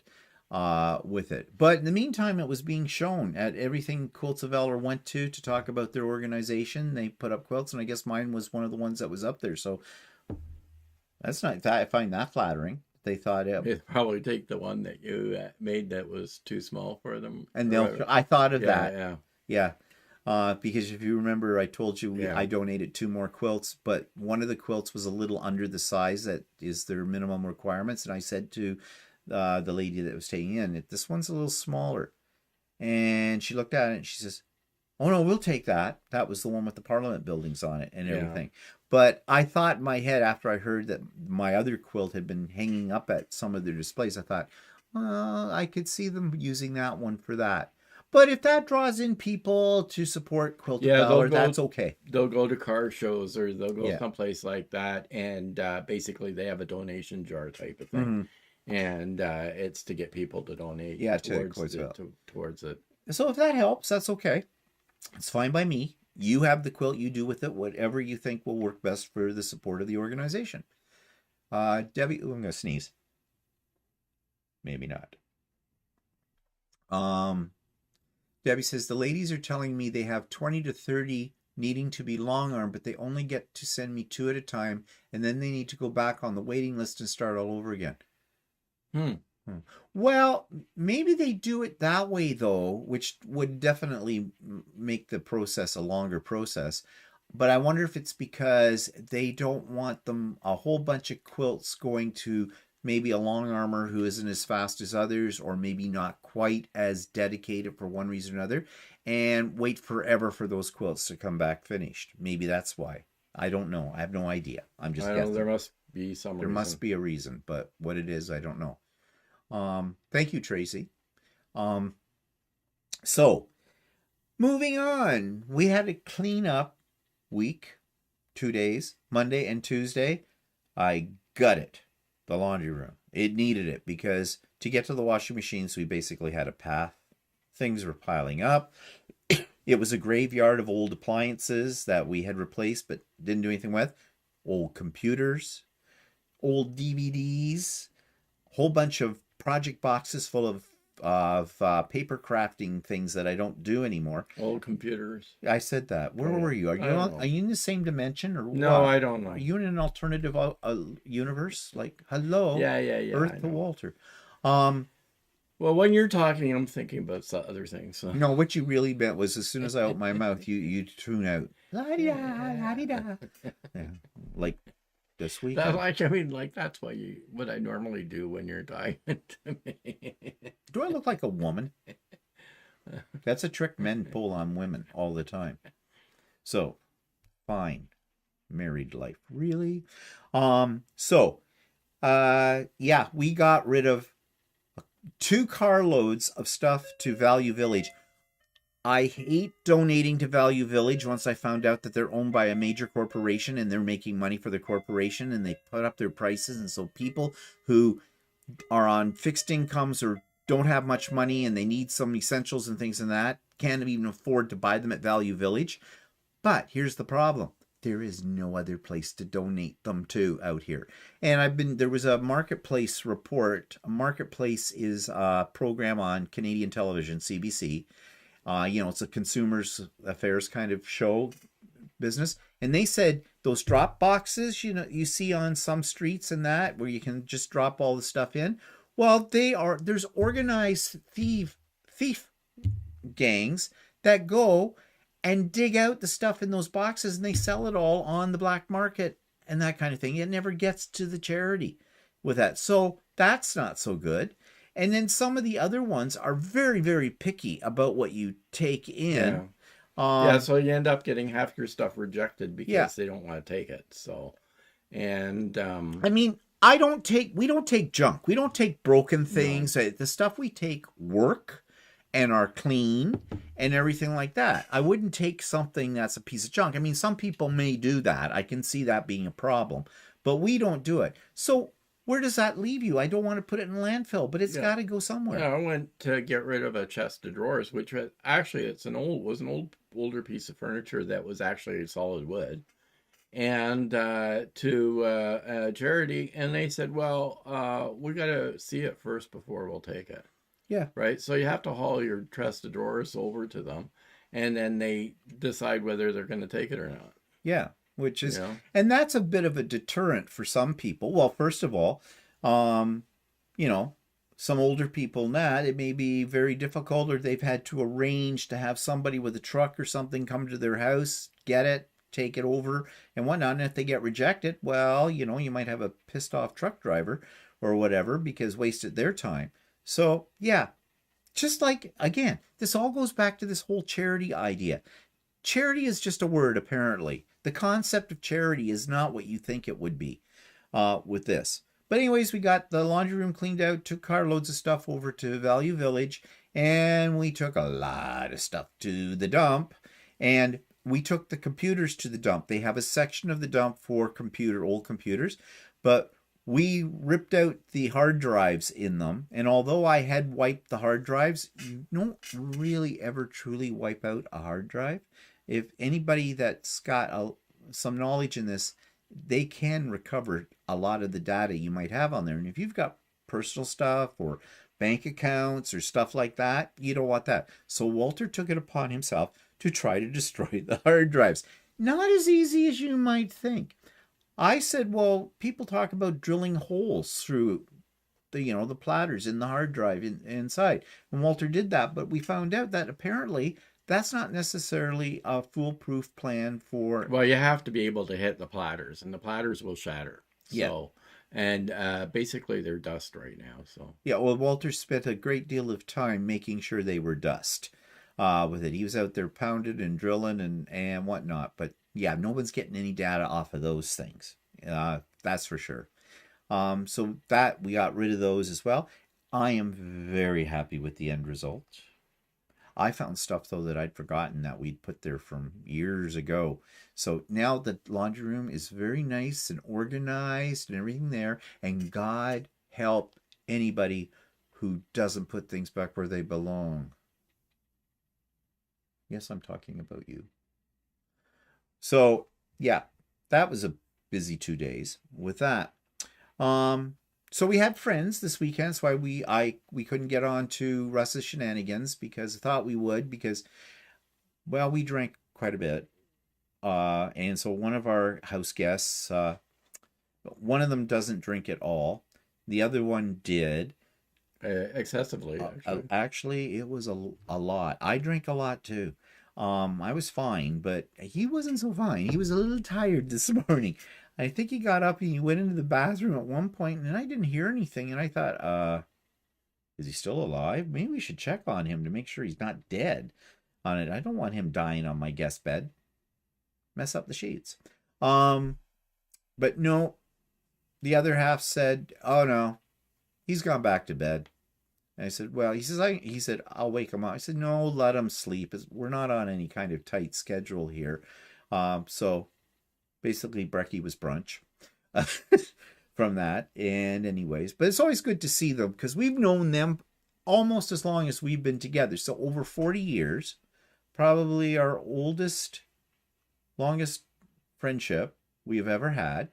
with it. But in the meantime, it was being shown at everything Quilts of Valour went to talk about their organization. They put up quilts, and I guess mine was one of the ones that was up there. So that's not. I find that flattering. They thought they'd probably take the one that you made that was too small for them. And I thought of that. Yeah. Because if you remember, I told you I donated 2 more quilts, but one of the quilts was a little under the size that is their minimum requirements. And I said to the lady that was taking in, this one's a little smaller. And she looked at it and she says, oh no, we'll take that. That was the one with the Parliament buildings on it and everything. But I thought in my head, after I heard that my other quilt had been hanging up at some of their displays, I thought, well, I could see them using that one for that. But if that draws in people to support Quilt of Valour, that's okay. They'll go to car shows or they'll go someplace like that, and basically they have a donation jar type of thing, and it's to get people to donate towards it. So if that helps, that's okay. It's fine by me. You have the quilt, you do with it whatever you think will work best for the support of the organization. Debbie, I'm going to sneeze. Maybe not. Debbie says, the ladies are telling me they have 20 to 30 needing to be long arm, but they only get to send me 2 at a time, and then they need to go back on the waiting list and start all over again. Well, maybe they do it that way, though, which would definitely make the process a longer process. But I wonder if it's because they don't want them a whole bunch of quilts going to maybe a long armor who isn't as fast as others, or maybe not quite as dedicated for one reason or another, and wait forever for those quilts to come back finished. Maybe that's why. I don't know. I have no idea. I'm just guessing. There must be some reason. There must be a reason, but what it is, I don't know. Thank you, Tracy. So, moving on. We had a cleanup week, 2 days, Monday and Tuesday. I got it. the laundry room. It needed it because to get to the washing machines, we basically had a path. Things were piling up. It was a graveyard of old appliances that we had replaced but didn't do anything with. Old computers, old DVDs, whole bunch of project boxes full of paper crafting things that I don't do anymore. Old computers. I said that. Where were you? Are you in the same dimension or No, what? I don't know. Are you in an alternative universe? Like, hello, Yeah, Earth to Walter. Well, when you're talking, I'm thinking about other things. So. No, what you really meant was as soon as I open my mouth, you tune out. La-di-da, la-di-da. Yeah, like this week. That's what I normally do when you're talking to me. Do I look like a woman? That's a trick men pull on women all the time. So, fine. Married life. Really? Yeah, we got rid of 2 carloads of stuff to Value Village. I hate donating to Value Village once I found out that they're owned by a major corporation and they're making money for the corporation and they put up their prices. And so people who are on fixed incomes or don't have much money and they need some essentials and things like that can't even afford to buy them at Value Village. But here's the problem. There is no other place to donate them to out here. And there was a Marketplace report. A Marketplace is a program on Canadian television, CBC. It's a consumers affairs kind of show business. And they said those drop boxes, you see on some streets and that where you can just drop all the stuff in. Well, there's organized thief gangs that go and dig out the stuff in those boxes and they sell it all on the black market and that kind of thing. It never gets to the charity with that. So that's not so good. And then some of the other ones are very, very picky about what you take in. So you end up getting half your stuff rejected because they don't want to take it. So, and we don't take junk. We don't take broken things. No. The stuff we take work and are clean and everything like that. I wouldn't take something that's a piece of junk. I mean, some people may do that. I can see that being a problem, but we don't do it. So where does that leave you? I don't want to put it in landfill, but it's got to go somewhere. Yeah, I went to get rid of a chest of drawers, which actually was an older piece of furniture that was actually solid wood, and to charity, and they said, "Well, we got to see it first before we'll take it." Yeah. Right. So you have to haul your chest of drawers over to them, and then they decide whether they're going to take it or not. Yeah. Which is, and that's a bit of a deterrent for some people. Well, first of all, some older than that, it may be very difficult, or they've had to arrange to have somebody with a truck or something come to their house, get it, take it over, and whatnot. And if they get rejected, well, you might have a pissed off truck driver or whatever because wasted their time. So, yeah, just like, again, this all goes back to this whole charity idea. Charity is just a word, apparently. The concept of charity is not what you think it would be with this. But anyways, we got the laundry room cleaned out, took carloads of stuff over to Value Village, and we took a lot of stuff to the dump. And we took the computers to the dump. They have a section of the dump for old computers, but we ripped out the hard drives in them. And although I had wiped the hard drives, you don't really ever truly wipe out a hard drive. If anybody that's got some knowledge in this, they can recover a lot of the data you might have on there. And if you've got personal stuff or bank accounts or stuff like that, you don't want that. So Walter took it upon himself to try to destroy the hard drives. Not as easy as you might think. I said, well, people talk about drilling holes through the platters in the hard drive inside. And Walter did that, but we found out that apparently that's not necessarily a foolproof plan for... Well, you have to be able to hit the platters, and the platters will shatter. So, and basically they're dust right now. So yeah, well, Walter spent a great deal of time making sure they were dust with it. He was out there pounding and drilling and whatnot, but yeah, no one's getting any data off of those things. That's for sure. So that we got rid of those as well. I am very happy with the end result. I found stuff though that I'd forgotten that we'd put there from years ago. So now the laundry room is very nice and organized and everything there. And God help anybody who doesn't put things back where they belong. Yes, I'm talking about you. So yeah, that was a busy 2 days with that. So we had friends this weekend. That's why we couldn't get on to Russ's shenanigans, because I thought we would, because well, we drank quite a bit. And so one of our house guests, one of them doesn't drink at all. The other one did. Excessively, actually. Actually, it was a lot. I drink a lot too. I was fine, but he wasn't so fine. He was a little tired this morning. I think he got up and he went into the bathroom at one point, and I didn't hear anything. And I thought, is he still alive? Maybe we should check on him to make sure he's not dead on it. I don't want him dying on my guest bed. Mess up the sheets. But no, the other half said, oh no, he's gone back to bed. And I said, well, he said, I'll wake him up. I said, no, let him sleep. We're not on any kind of tight schedule here. So basically brekkie was brunch from that. And anyways, but it's always good to see them, because we've known them almost as long as we've been together. So over 40 years, probably our longest friendship we have ever had.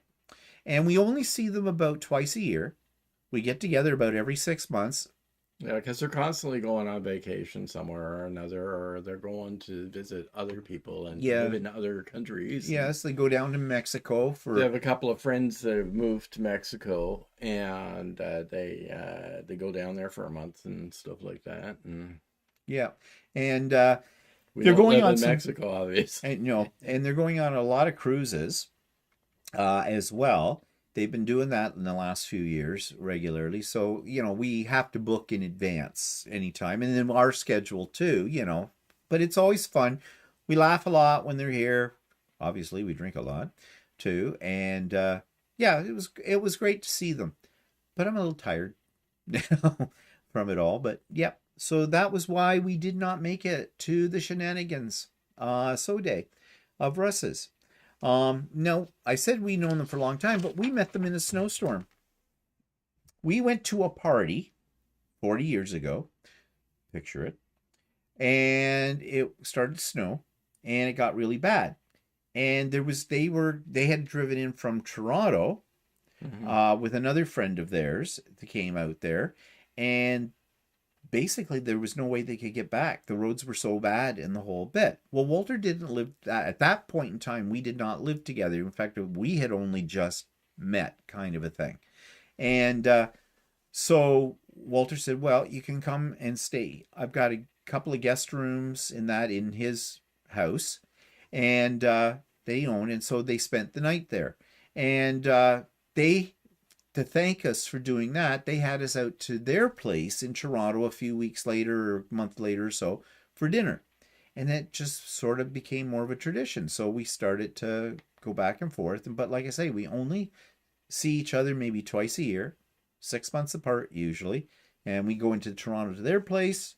And we only see them about twice a year. We get together about every 6 months. Yeah, because they're constantly going on vacation somewhere or another, or they're going to visit other people and live in other countries. Yes, they go down to Mexico for. They have a couple of friends that have moved to Mexico, and they go down there for a month and stuff like that. And yeah, and they're going on Mexico, obviously. And they're going on a lot of cruises, as well. They've been doing that in the last few years regularly. So, we have to book in advance anytime. And then our schedule too, But it's always fun. We laugh a lot when they're here. Obviously, we drink a lot too. And yeah, it was great to see them. But I'm a little tired now from it all. But yeah, so that was why we did not make it to the shenanigans day of Russ's. No, I said we'd known them for a long time, but we met them in a snowstorm. We went to a party 40 years ago, picture it, and it started to snow, and it got really bad. And they had driven in from Toronto, with another friend of theirs that came out there, and basically there was no way they could get back. The roads were so bad in the whole bit. Well, Walter didn't live at that point in time. We did not live together. In fact, we had only just met, kind of a thing. And so Walter said, well, you can come and stay. I've got a couple of guest rooms in his house, and they own. And so they spent the night there. And to thank us for doing that, they had us out to their place in Toronto a few weeks later, or a month later or so, for dinner. And that just sort of became more of a tradition. So we started to go back and forth. But like I say, we only see each other maybe twice a year, 6 months apart usually. And we go into Toronto to their place,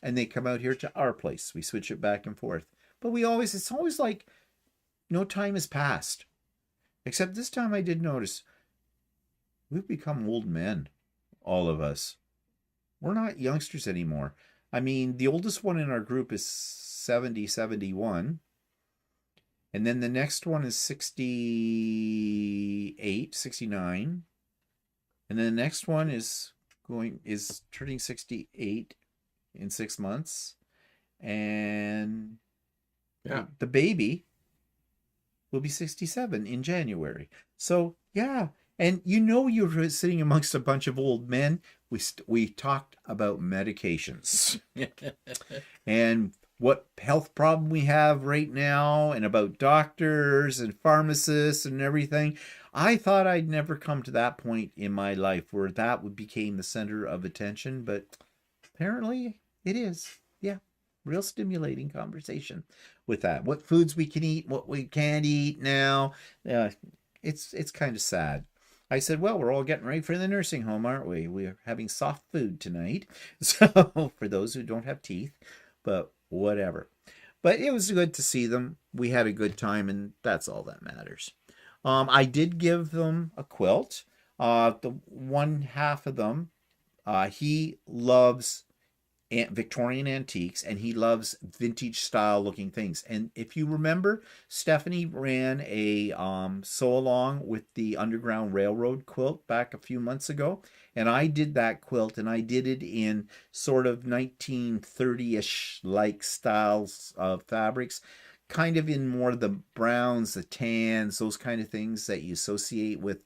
and they come out here to our place. We switch it back and forth. But it's always like no time has passed. Except this time I did notice, we've become old men, all of us. We're not youngsters anymore. I mean, the oldest one in our group is 71. And then the next one is 68, 69. And then the next one is turning 68 in 6 months. And the baby will be 67 in January. So, yeah. And you're sitting amongst a bunch of old men. We talked about medications and what health problem we have right now, and about doctors and pharmacists and everything. I thought I'd never come to that point in my life where that became the center of attention, but apparently it is. Yeah, real stimulating conversation with that. What foods we can eat, what we can't eat now. It's kind of sad. I said, well, we're all getting ready for the nursing home, aren't we? We're having soft food tonight. So for those who don't have teeth. but whatever. But it was good to see them. We had a good time, and that's all that matters. I did give them a quilt. The one half of them, he loves Victorian antiques, and he loves vintage style looking things. And if you remember, Stephanie ran a sew along with the Underground Railroad quilt back a few months ago, and I did that quilt, and I did it in sort of 1930ish like styles of fabrics, kind of in more the browns, the tans, those kind of things that you associate with,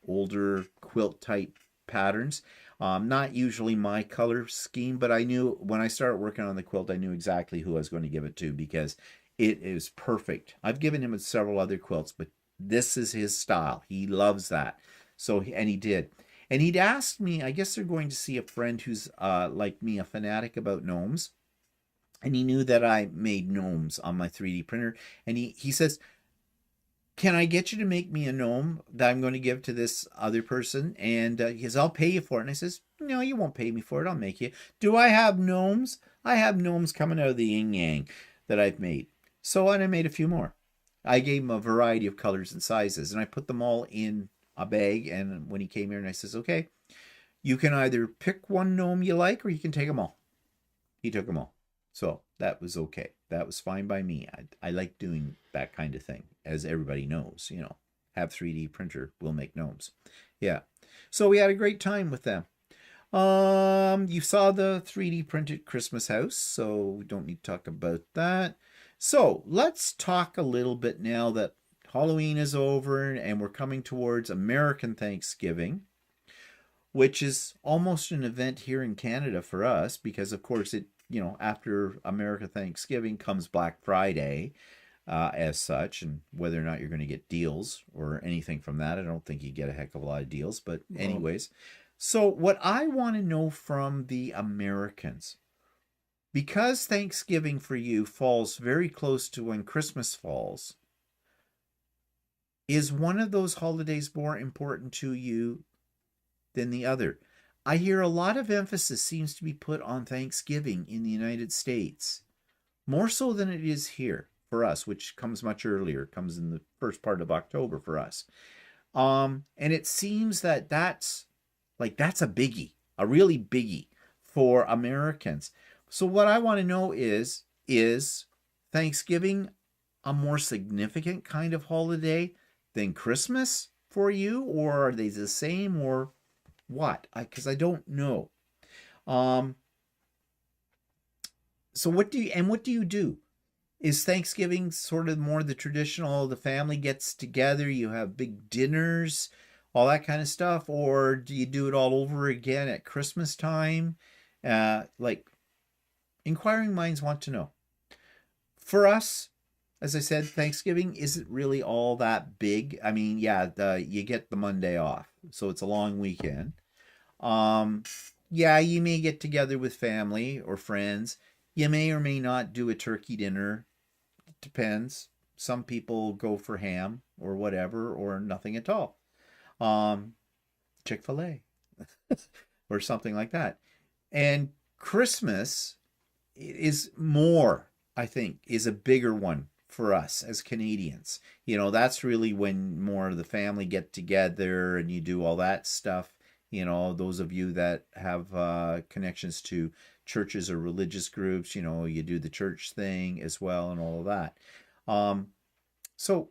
older quilt type patterns. Not usually my color scheme, but I knew when I started working on the quilt, I knew exactly who I was going to give it to because it is perfect. I've given him several other quilts, but this is his style. He loves that. And he did. And he'd asked me, I guess they're going to see a friend who's like me, a fanatic about gnomes. And he knew that I made gnomes on my 3D printer. And he says, can I get you to make me a gnome that I'm going to give to this other person? And he says, I'll pay you for it. And I says, no, you won't pay me for it. I'll make you. Do I have gnomes? I have gnomes coming out of the yin yang that I've made. So and I made a few more. I gave him a variety of colors and sizes, and I put them all in a bag. And when he came here, and I says, okay, you can either pick one gnome you like, or you can take them all. He took them all. So that was okay. That was fine by me. I like doing that kind of thing, as everybody knows, have 3D printer, we'll make gnomes. Yeah. So we had a great time with them. You saw the 3D printed Christmas house, so we don't need to talk about that. So let's talk a little bit now that Halloween is over and we're coming towards American Thanksgiving, which is almost an event here in Canada for us because, of course, after America Thanksgiving comes Black Friday as such, and whether or not you're going to get deals or anything from that, I don't think you get a heck of a lot of deals, but anyways. So what I want to know from the Americans, because Thanksgiving for you falls very close to when Christmas falls, is one of those holidays more important to you than the other? I hear a lot of emphasis seems to be put on Thanksgiving in the United States, more so than it is here for us, which comes much earlier, comes in the first part of October for us. And it seems that that's a biggie, a really biggie for Americans. So what I want to know is Thanksgiving a more significant kind of holiday than Christmas for you, or are they the same, or what? Because I don't know. So what do you do? Is Thanksgiving sort of more the traditional, the family gets together, you have big dinners, all that kind of stuff, or do you do it all over again at Christmas time? Inquiring minds want to know. For us, as I said, Thanksgiving isn't really all that big. I mean, yeah, you get the Monday off, so it's a long weekend. Yeah, you may get together with family or friends. You may or may not do a turkey dinner. It depends. Some people go for ham or whatever, or nothing at all. Chick-fil-A or something like that. And Christmas is more, I think, is a bigger one for us as Canadians. That's really when more of the family get together and you do all that stuff. Those of you that have connections to churches or religious groups, you do the church thing as well and all of that. So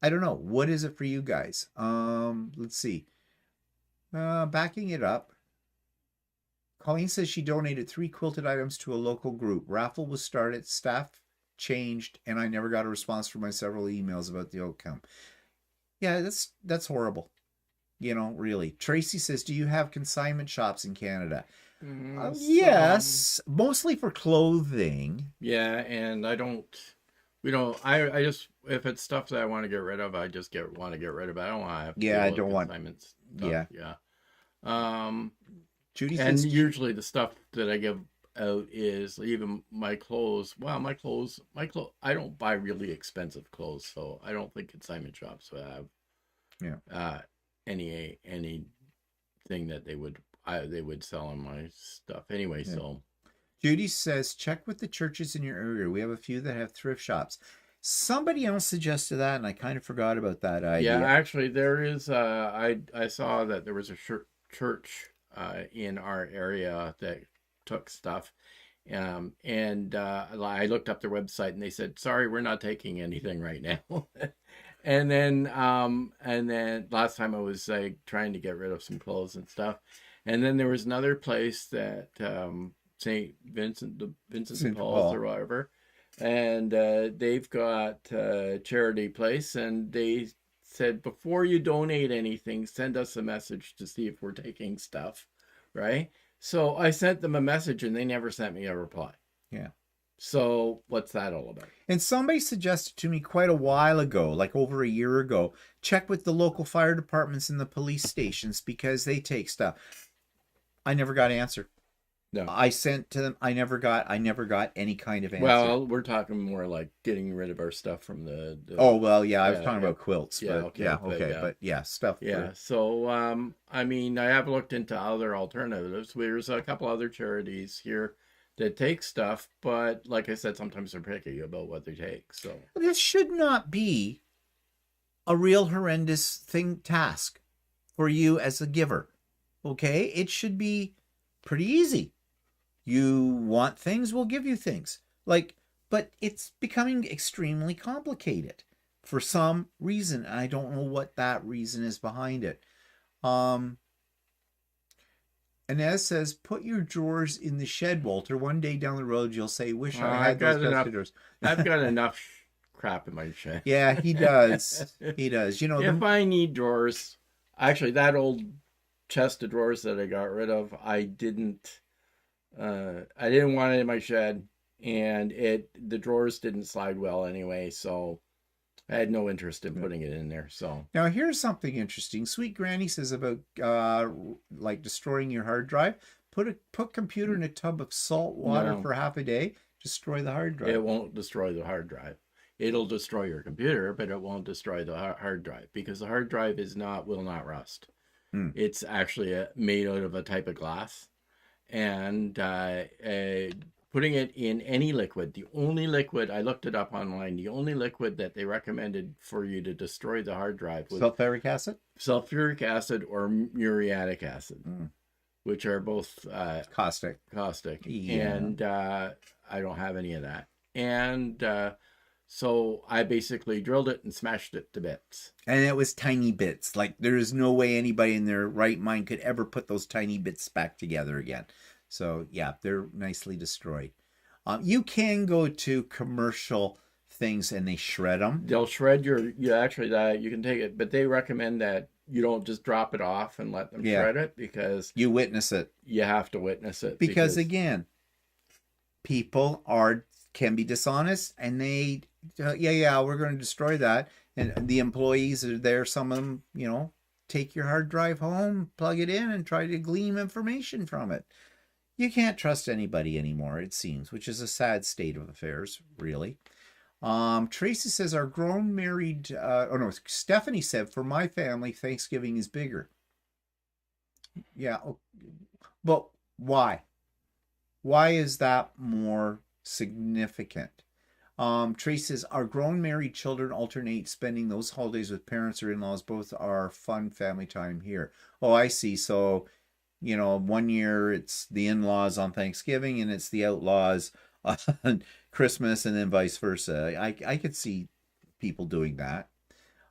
I don't know. What is it for you guys? Let's see. Backing it up. Colleen says she donated 3 quilted items to a local group. Raffle was started, staff changed, and I never got a response from my several emails about the outcome. Yeah, that's horrible. Really. Tracy says, do you have consignment shops in Canada? Yes, mostly for clothing. Yeah, and I just, if it's stuff that I want to get rid of, I just want to get rid of it. I don't want to have to I don't want consignment stuff. Yeah. Judy and says, usually the stuff that I give out is even my clothes. Well, my clothes. I don't buy really expensive clothes, so I don't think consignment shops would have anything that they would sell on my stuff anyway. So Judy says, check with the churches in your area. We have a few that have thrift shops. Somebody else suggested that, and I kind of forgot about that Yeah, idea. actually, there is. I saw that there was a church in our area that took stuff, and I looked up their website and they said, "Sorry, we're not taking anything right now." And then last time I was like trying to get rid of some clothes and stuff, and then there was another place that Saint Vincent, Vincent de St. Paul's or Paul. whatever, and they've got a charity place, and they said before you donate anything, send us a message to see if we're taking stuff, right? So I sent them a message and they never sent me a reply. Yeah. So what's that all about? And somebody suggested to me quite a while ago, like over a year ago, check with the local fire departments and the police stations because they take stuff. I never got an answer. No. I sent to them. I never got any kind of answer. Well, we're talking more like getting rid of our stuff from the oh well, yeah, I was yeah, talking yeah. about quilts, Yeah, but okay, yeah, but okay, yeah. but yeah, stuff. Yeah. So I mean, I have looked into other alternatives. There's a couple other charities here that take stuff, but like I said, sometimes they're picky about what they take. So This should not be a real horrendous task for you as a giver. Okay, it should be pretty easy. You want things, we'll give you things. But it's becoming extremely complicated for some reason. I don't know what that reason is behind it. Inez says, put your drawers in the shed, Walter. One day down the road, you'll say, wish I had those dusty drawers. I've got enough crap in my shed. Yeah, he does. He does. You know, if I need drawers, actually, that old chest of drawers that I got rid of, I didn't want it in my shed, and the drawers didn't slide well anyway, so I had no interest in putting it in there. So now here's something interesting. Sweet Granny says about like destroying your hard drive. Put computer in a tub of salt water for half a day. Destroy the hard drive. It won't destroy the hard drive. It'll destroy your computer, but it won't destroy the hard drive because the hard drive will not rust. It's actually made out of a type of glass, and putting it in any liquid, the only liquid, I looked it up online, the only liquid that they recommended for you to destroy the hard drive was sulfuric acid? Sulfuric acid or muriatic acid, which are both caustic. Yeah. And I don't have any of that. And so I basically drilled it and smashed it to bits. And it was tiny bits. Like there is no way anybody in their right mind could ever put those tiny bits back together again. So yeah, they're nicely destroyed. You can go to commercial things and they shred them. They'll shred you can take it, but they recommend that you don't just drop it off and let them shred it because you witness it. You have to witness it because again, people can be dishonest and they we're going to destroy that, and the employees are there. Some of them, take your hard drive home, plug it in, and try to glean information from it. You can't trust anybody anymore, it seems, which is a sad state of affairs, really. Tracy says, our grown married, Stephanie said, for my family, Thanksgiving is bigger. Yeah, but why? Why is that more significant? Tracy says, our grown married children alternate spending those holidays with parents or in-laws. Both are fun family time here. Oh, I see. So, 1 year it's the in-laws on Thanksgiving and it's the outlaws on Christmas, and then vice versa. I could see people doing that.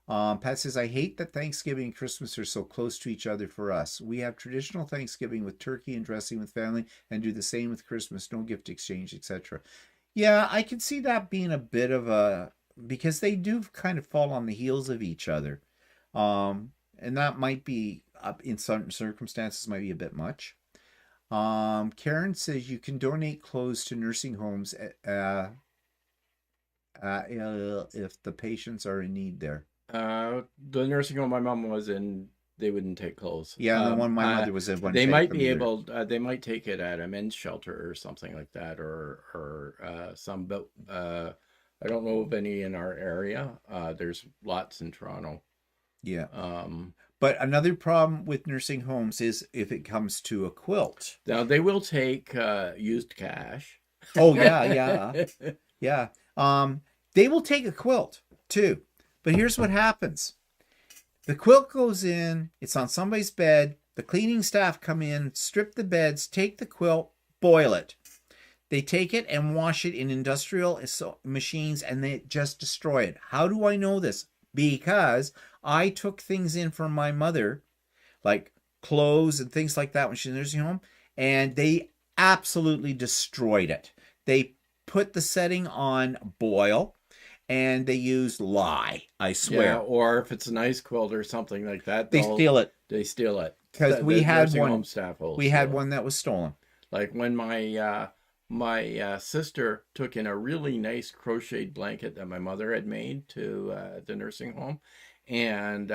Pat says, I hate that Thanksgiving and Christmas are so close to each other for us. We have traditional Thanksgiving with turkey and dressing with family and do the same with Christmas, no gift exchange, etc. Yeah, I can see that being a bit of because they do kind of fall on the heels of each other. And that might be, in certain circumstances, might be a bit much. Karen says you can donate clothes to nursing homes if the patients are in need there. The nursing home my mom was in, they wouldn't take clothes. Yeah, the one my mother was in. They might be able. They might take it at a men's shelter or something like that, or some. But I don't know of any in our area. There's lots in Toronto. Yeah. But another problem with nursing homes is if it comes to a quilt. Now they will take used cash. Oh yeah, yeah, yeah. They will take a quilt too. But here's what happens. The quilt goes in, it's on somebody's bed, the cleaning staff come in, strip the beds, take the quilt, boil it. They take it and wash it in industrial machines and they just destroy it. How do I know this? Because I took things in from my mother, like clothes and things like that when she's in the nursing home, and they absolutely destroyed it. They put the setting on boil and they use lye, I swear. Yeah, or if it's a nice quilt or something like that, they steal it. They steal it. Because we had nursing one. home staff will We steal had it. one that was stolen. Like when my sister took in a really nice crocheted blanket that my mother had made to the nursing home, and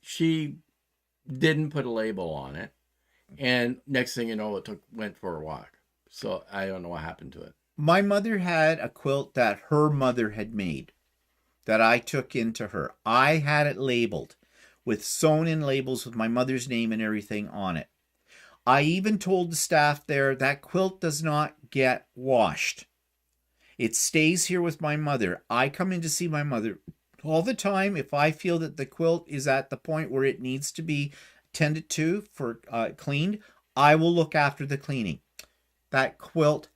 she didn't put a label on it, and next thing you know, it went for a walk. So I don't know what happened to it. My mother had a quilt that her mother had made that I took into her. I had it labeled with sewn in labels with my mother's name and everything on it. I even told the staff there that quilt does not get washed. It stays here with my mother. I come in to see my mother all the time. If I feel that the quilt is at the point where it needs to be tended to for cleaned, I will look after the cleaning. That quilt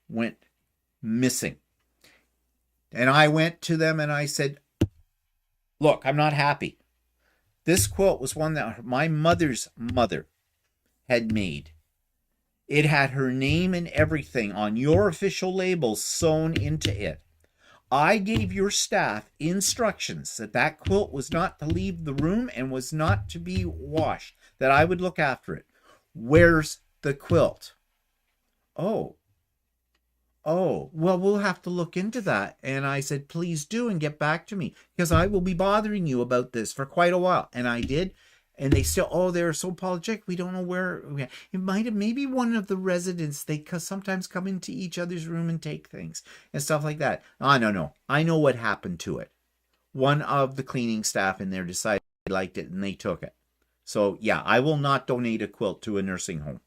went missing. And I went to them and I said, look, I'm not happy. This quilt was one that my mother's mother had made. It had her name and everything on your official labels sewn into it. I gave your staff instructions that that quilt was not to leave the room and was not to be washed, that I would look after it. Where's the quilt? Oh, well, we'll have to look into that. And I said, please do and get back to me because I will be bothering you about this for quite a while. And I did. And they still, they're so apologetic. We don't know where. It might have, maybe one of the residents, they sometimes come into each other's room and take things and stuff like that. No. I know what happened to it. One of the cleaning staff in there decided they liked it and they took it. So yeah, I will not donate a quilt to a nursing home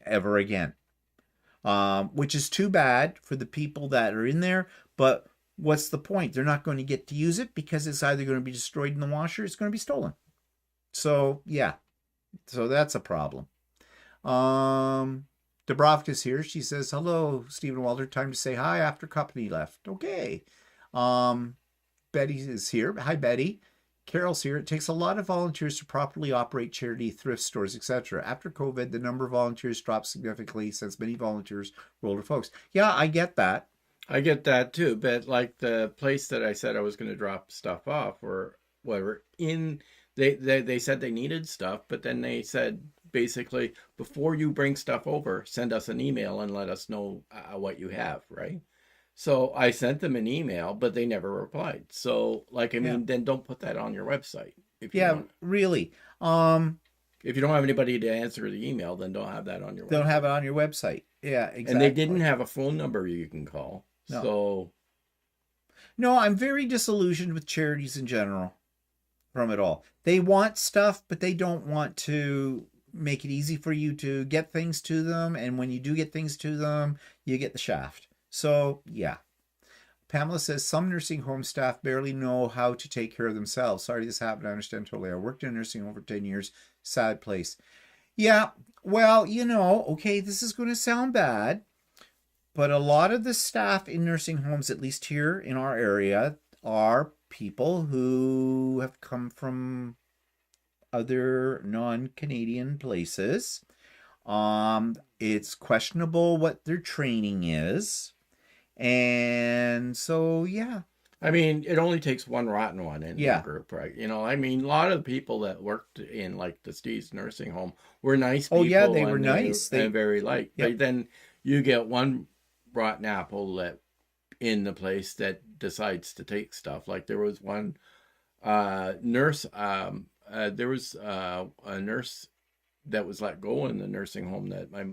ever again. Which is too bad for the people that are in there. But what's the point? They're not going to get to use it because it's either going to be destroyed in the washer or it's going to be stolen. So, yeah. So that's a problem. Dubrovka's here. She says, hello, Stephen Walter. Time to say hi after company left. Okay. Betty is here. Hi, Betty. Carol's here. It takes a lot of volunteers to properly operate charity, thrift stores, etc. After COVID, the number of volunteers dropped significantly since many volunteers were older folks. Yeah, I get that. I get that too. But like the place that I said I was going to drop stuff off or whatever, they said they needed stuff, but then they said basically before you bring stuff over, send us an email and let us know what you have, right? So I sent them an email, but they never replied. So, then don't put that on your website. If you don't. Really. If you don't have anybody to answer the email, then don't have that on your website. Don't have it on your website. Yeah, exactly. And they didn't have a phone number you can call. No. So. No, I'm very disillusioned with charities in general from it all. They want stuff, but they don't want to make it easy for you to get things to them. And when you do get things to them, you get the shaft. So, yeah. Pamela says, some nursing home staff barely know how to take care of themselves. Sorry this happened. I understand totally. I worked in a nursing home for 10 years. Sad place. Yeah, well, okay, this is going to sound bad, but a lot of the staff in nursing homes, at least here in our area, are people who have come from other non-Canadian places. It's questionable what their training is. And so, yeah. I mean, it only takes one rotten one in the group, right? A lot of people that worked in like the Steve's nursing home were nice people. Oh, yeah, they were nice. They very liked. Yep. But then you get one rotten apple that in the place that decides to take stuff. Like there was one nurse, there was a nurse that was let go in the nursing home that my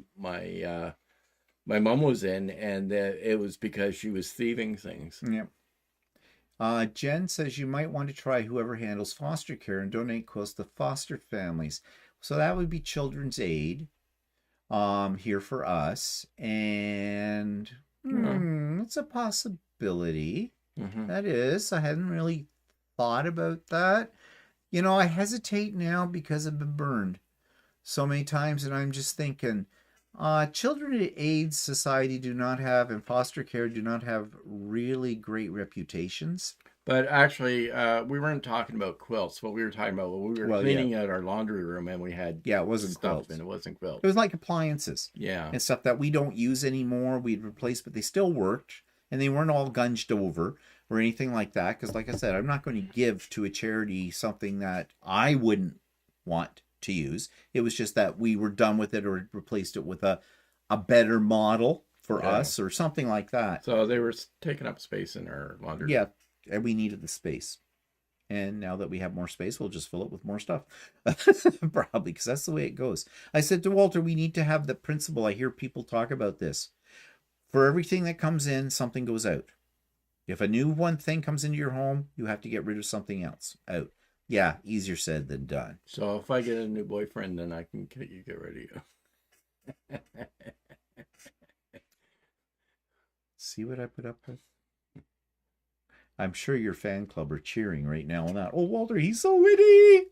mom was in, and it was because she was thieving things. Yeah. Jen says you might want to try whoever handles foster care and donate quilts to foster families. So that would be Children's Aid here for us. And Yeah. it's a possibility. Mm-hmm. That is. I hadn't really thought about that. You know, I hesitate now because I've been burned so many times, and I'm just thinking, Children Aid Society do not have, and foster care do not have really great reputations. But actually, we weren't talking about quilts. What we were talking about, when we were Well, cleaning out our laundry room and we had Yeah, it wasn't stuff quilts. and it wasn't It quilts. was like appliances Yeah. and stuff that we don't use anymore. We'd replace, but they still worked, and they weren't all gunged over or anything like that. Because, like I said, I'm not going to give to a charity something that I wouldn't want to use. It was just that we were done with it or replaced it with a better model for Yeah. us or something like that. So they were taking up space in our laundry room. Yeah, and we needed the space. And now that we have more space, we'll just fill it with more stuff. Probably, because that's the way it goes. I said to Walter, we need to have the principle. I hear people talk about this. For everything that comes in, something goes out. If a new one thing comes into your home, you have to get rid of something else out. Yeah, easier said than done. So if I get a new boyfriend, then I can get rid of you. See what I put up with? I'm sure your fan club are cheering right now on that. Oh, Walter, he's so witty.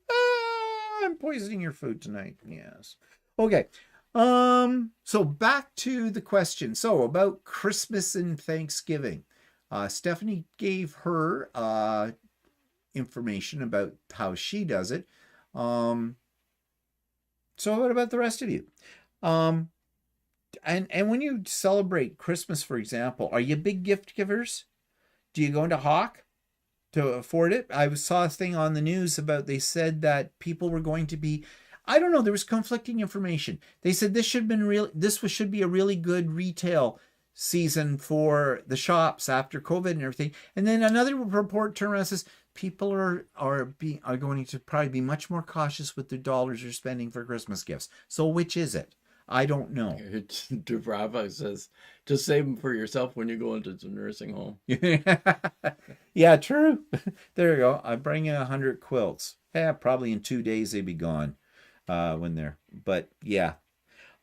I'm poisoning your food tonight. Yes. Okay. So back to the question. So about Christmas and Thanksgiving. Stephanie gave her information about how she does it. So what about the rest of you? And when you celebrate Christmas, for example, are you big gift givers? Do you go into Hawk to afford it? I saw a thing on the news about, they said that people were going to be, I don't know, there was conflicting information. They said this should be a really good retail season for the shops after COVID and everything. And then another report turned around and says people are going to probably be much more cautious with their dollars they're spending for Christmas gifts. So which is it? I don't know. Dubrava says, just save them for yourself when you go into the nursing home. Yeah, true. There you go. I bring in 100 quilts. Yeah, probably in 2 days they'd be gone when they're. But yeah.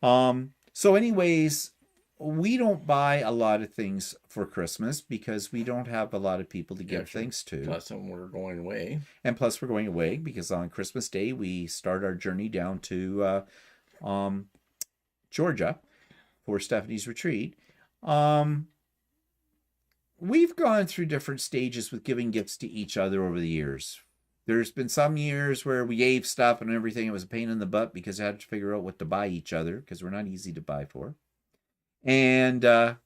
So anyways, we don't buy a lot of things for Christmas because we don't have a lot of people to give things to. Plus, when we're going away. And plus, we're going away because on Christmas Day we start our journey down to Georgia for Stephanie's retreat. We've gone through different stages with giving gifts to each other over the years. There's been some years where we gave stuff and everything. It was a pain in the butt because I had to figure out what to buy each other because we're not easy to buy for. And I'm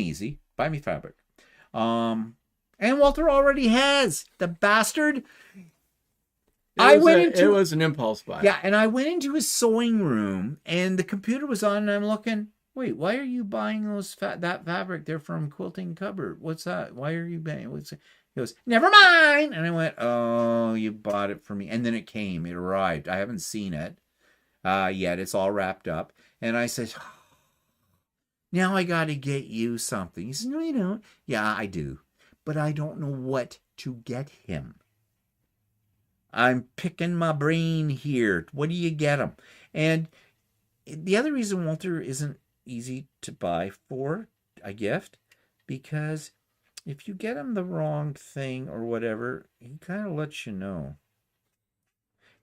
easy. Buy me fabric. And Walter already has. The bastard. It was an impulse buy. Yeah, and I went into his sewing room, and the computer was on, and I'm looking, wait, why are you buying that fabric? They're from Quilting Cupboard. What's that? Why are you buying? He goes, never mind. And I went, oh, you bought it for me. And then it came. It arrived. I haven't seen it yet. It's all wrapped up. And I said, now I got to get you something. He said, no, you don't. Yeah, I do. But I don't know what to get him. I'm picking my brain here. What do you get him? And the other reason Walter isn't easy to buy for a gift, because if you get him the wrong thing or whatever, he kind of lets you know.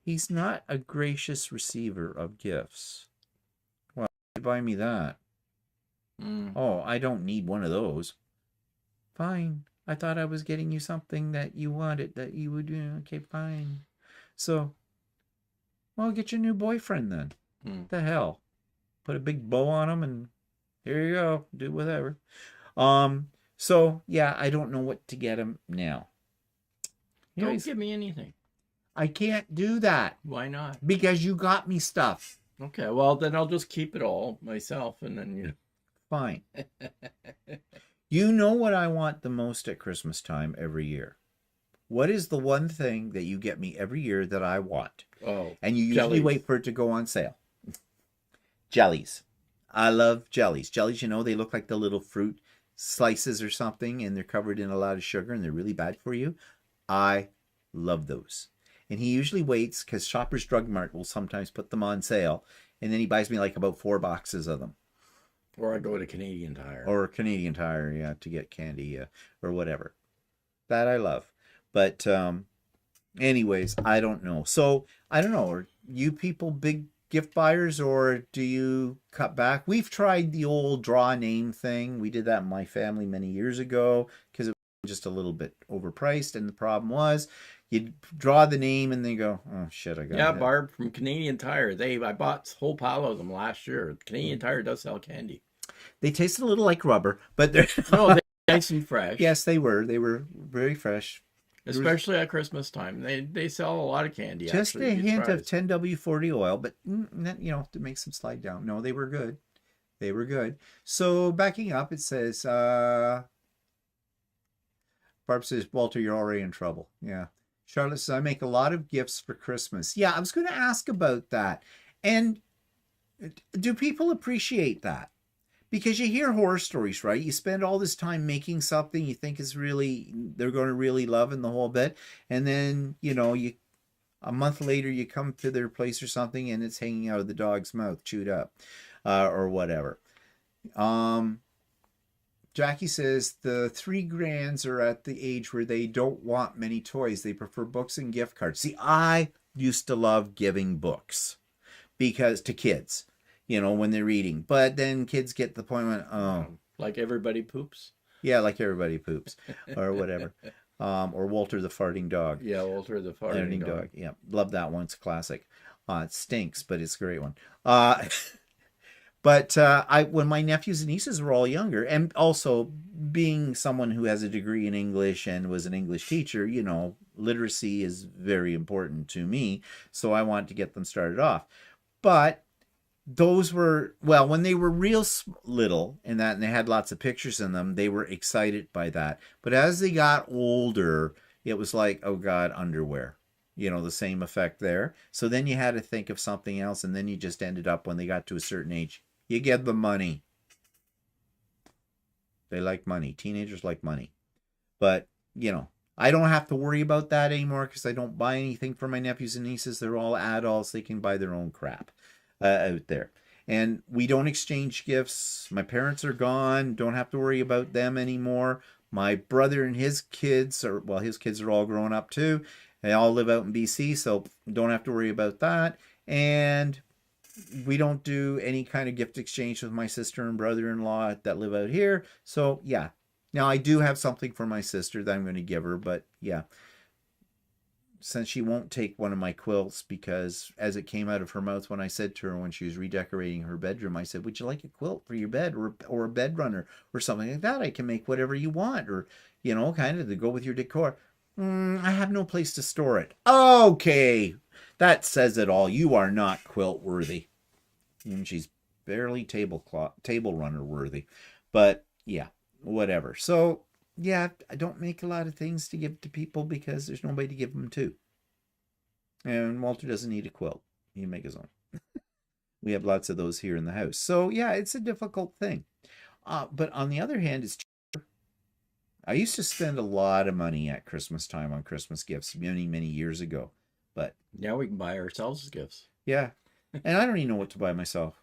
He's not a gracious receiver of gifts. Well, you buy me that. Oh, I don't need one of those. Fine. I thought I was getting you something that you wanted, that you would do. Okay, fine. So, well, get your new boyfriend then. What the hell? Put a big bow on him and here you go. Do whatever. So, yeah, I don't know what to get him now. Don't give me anything. I can't do that. Why not? Because you got me stuff. Okay, well, then I'll just keep it all myself and then, Fine. You know what I want the most at Christmas time every year? What is the one thing that you get me every year that I want? Oh, and you usually wait for it to go on sale. Jellies. I love jellies. Jellies, they look like the little fruit slices or something, and they're covered in a lot of sugar and they're really bad for you. I love those. And he usually waits because Shoppers Drug Mart will sometimes put them on sale, and then he buys me like about 4 boxes of them. Or I go to Canadian Tire. Or Canadian Tire, yeah, to get candy or whatever. That I love. But anyways, I don't know. So I don't know. Are you people big gift buyers, or do you cut back? We've tried the old draw a name thing. We did that in my family many years ago because it was just a little bit overpriced, and the problem was you'd draw the name and they go, oh shit, I got Yeah, it. Barb from Canadian Tire. I bought a whole pile of them last year. Canadian Tire does sell candy. They tasted a little like rubber, but they're No, they're nice and fresh. Yes, they were. They were very fresh. Especially at Christmas time. They sell a lot of candy. Just actually. a hint of 10W40 oil, but to make some slide down. No, they were good. They were good. So backing up, it says, Barb says, Walter, you're already in trouble. Yeah. Charlotte says, I make a lot of gifts for Christmas. Yeah, I was going to ask about that. And do people appreciate that? Because you hear horror stories, right? You spend all this time making something you think is really, they're going to really love in the whole bit. And then, a month later, you come to their place or something and it's hanging out of the dog's mouth, chewed up, or whatever. Jackie says the 3 grands are at the age where they don't want many toys. They prefer books and gift cards. See, I used to love giving books because to kids. When they're reading. But then kids get to the point when, like everybody poops? Yeah, like everybody poops. Or whatever. Or Walter the farting dog. Yeah, Walter the farting dog. Yeah, love that one. It's a classic. It stinks, but it's a great one. But when my nephews and nieces were all younger, and also being someone who has a degree in English and was an English teacher, literacy is very important to me. So I wanted to get them started off. But those were, when they were real little and they had lots of pictures in them, they were excited by that. But as they got older, it was like, oh God, underwear, the same effect there. So then you had to think of something else. And then you just ended up, when they got to a certain age, you give them money. They like money. Teenagers like money. But, I don't have to worry about that anymore because I don't buy anything for my nephews and nieces. They're all adults. They can buy their own crap. Out there, and we don't exchange gifts. My parents are gone, don't have to worry about them anymore. My brother and his kids his kids are all grown up too. They all live out in BC, so don't have to worry about that. And we don't do any kind of gift exchange with my sister and brother-in-law that live out here. So yeah, now I do have something for my sister that I'm going to give her, but yeah, since she won't take one of my quilts, because as it came out of her mouth when I said to her when she was redecorating her bedroom, I said, would you like a quilt for your bed or a bed runner or something like that? I can make whatever you want, or, kind of to go with your decor. I have no place to store it. Okay, that says it all. You are not quilt worthy. And she's barely table runner worthy. But yeah, whatever. So yeah, I don't make a lot of things to give to people because there's nobody to give them to. And Walter doesn't need a quilt. He can make his own. We have lots of those here in the house. So yeah, it's a difficult thing. But on the other hand, it's cheaper. I used to spend a lot of money at Christmas time on Christmas gifts many, many years ago. But now we can buy ourselves gifts. Yeah. And I don't even know what to buy myself.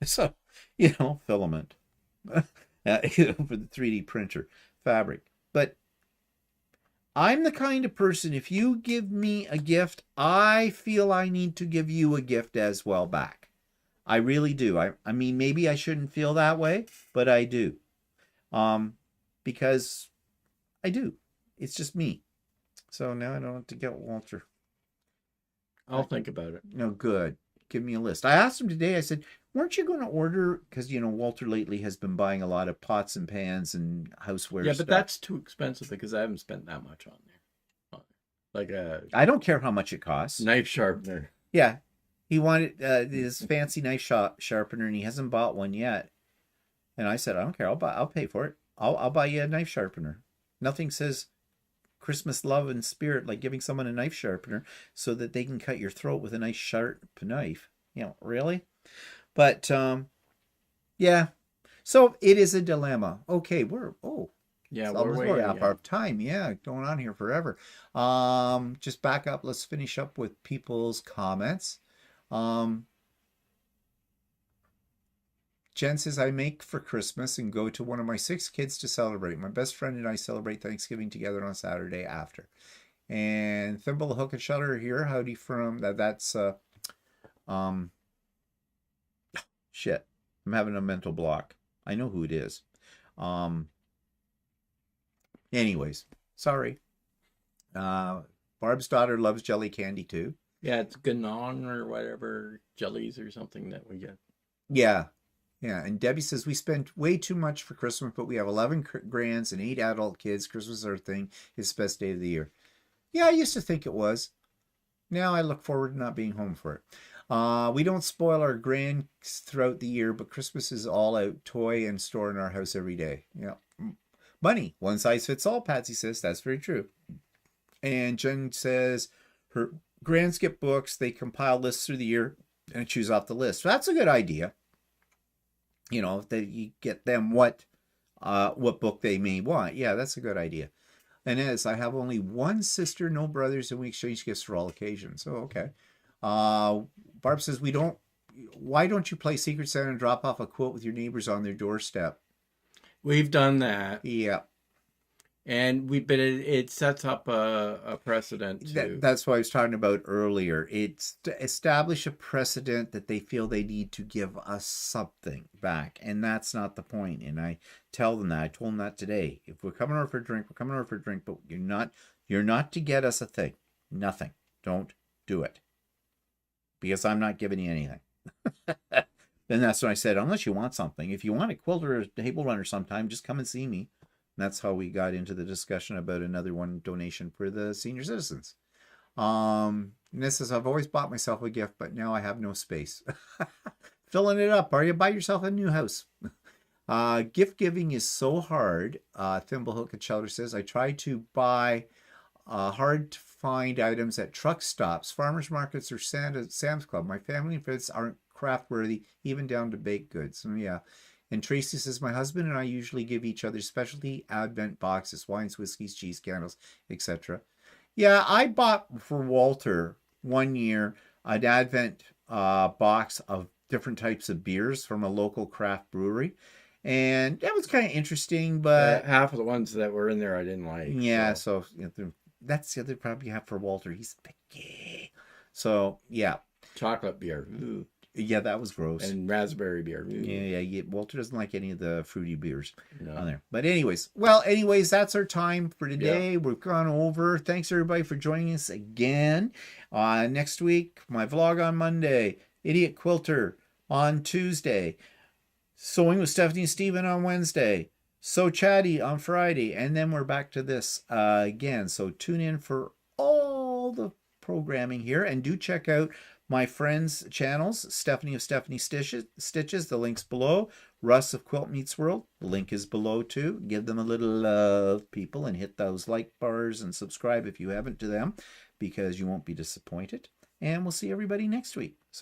So, filament. For the 3D printer, fabric. But I'm the kind of person, if you give me a gift, I feel I need to give you a gift as well back. I really do. I mean, maybe I shouldn't feel that way, but I do. Because I do. It's just me. So now I don't have to get Walter. I'll think about it. No, good. Give me a list. I asked him today, I said, weren't you going to order, because, Walter lately has been buying a lot of pots and pans and houseware stuff. stuff. But that's too expensive because I haven't spent that much on there. Like I don't care how much it costs. Knife sharpener. Yeah. He wanted this fancy knife sharpener, and he hasn't bought one yet. And I said, I don't care. I'll pay for it. I'll buy you a knife sharpener. Nothing says Christmas love and spirit like giving someone a knife sharpener so that they can cut your throat with a nice sharp knife. Really? But yeah. So it is a dilemma. Okay, Yeah, it's we're almost way. up our time. Yeah, going on here forever. Just back up. Let's finish up with people's comments. Um, Jen says, I make for Christmas and go to one of my 6 kids to celebrate. My best friend and I celebrate Thanksgiving together on Saturday after. And Thimble, Hook, and Shutter here. Howdy from that. That's um, shit. I'm having a mental block. I know who it is. Um, anyways, sorry. Barb's daughter loves jelly candy too. Yeah, it's Ganon or whatever jellies or something that we get. Yeah. Yeah. And Debbie says, we spend way too much for Christmas, but we have 11 grands and 8 adult kids. Christmas is our thing. It's the best day of the year. Yeah, I used to think it was. Now I look forward to not being home for it. We don't spoil our grands throughout the year, but Christmas is all out toy and store in our house every day. Yeah. Money. One size fits all, Patsy says. That's very true. And Jen says her grands get books. They compile lists through the year and choose off the list. So that's a good idea. You know, that you get them what book they may want. Yeah, that's a good idea. And as I have only one sister, no brothers, and we exchange gifts for all occasions. Oh, okay. Barb says, why don't you play Secret Santa and drop off a quilt with your neighbors on their doorstep? We've done that. Yeah. And it sets up a precedent too. That's what I was talking about earlier. It's to establish a precedent that they feel they need to give us something back. And that's not the point. And I tell them that. I told them that today. If we're coming over for a drink, we're coming over for a drink, but you're not to get us a thing. Nothing. Don't do it. Because I'm not giving you anything. Then that's when I said, unless you want something. If you want a quilt or a table runner sometime, just come and see me. And that's how we got into the discussion about another one donation for the senior citizens. And this says, I've always bought myself a gift, but now I have no space. Filling it up. Are you buy yourself a new house? Gift giving is so hard. Thimblehook and Shelter says, I try to buy hard to find items at truck stops, farmers markets, or Sam's Club. My family and friends aren't craft worthy, even down to baked goods. So yeah. And Tracy says, my husband and I usually give each other specialty Advent boxes, wines, whiskeys, cheese, candles, etc. Yeah, I bought for Walter one year an Advent box of different types of beers from a local craft brewery. And that was kind of interesting, but half of the ones that were in there I didn't like. Yeah, so you know, that's the other problem you have for Walter. He's picky. So, yeah. Chocolate beer. Ooh. Yeah, that was gross. And raspberry beer. Yeah. Walter doesn't like any of the fruity beers on there. But anyways, that's our time for today. Yeah. We've gone over. Thanks, everybody, for joining us again. Next week, my vlog on Monday. Idiot Quilter on Tuesday. Sewing with Stephanie and Steven on Wednesday. So Chatty on Friday. And then we're back to this again. So tune in for all the programming here. And do check out my friends' channels, Stephanie of Stephanie Stitches, the link's below. Russ of Quilt Meets World, the link is below too. Give them a little love, people, and hit those like bars and subscribe if you haven't to them, because you won't be disappointed. And we'll see everybody next week. So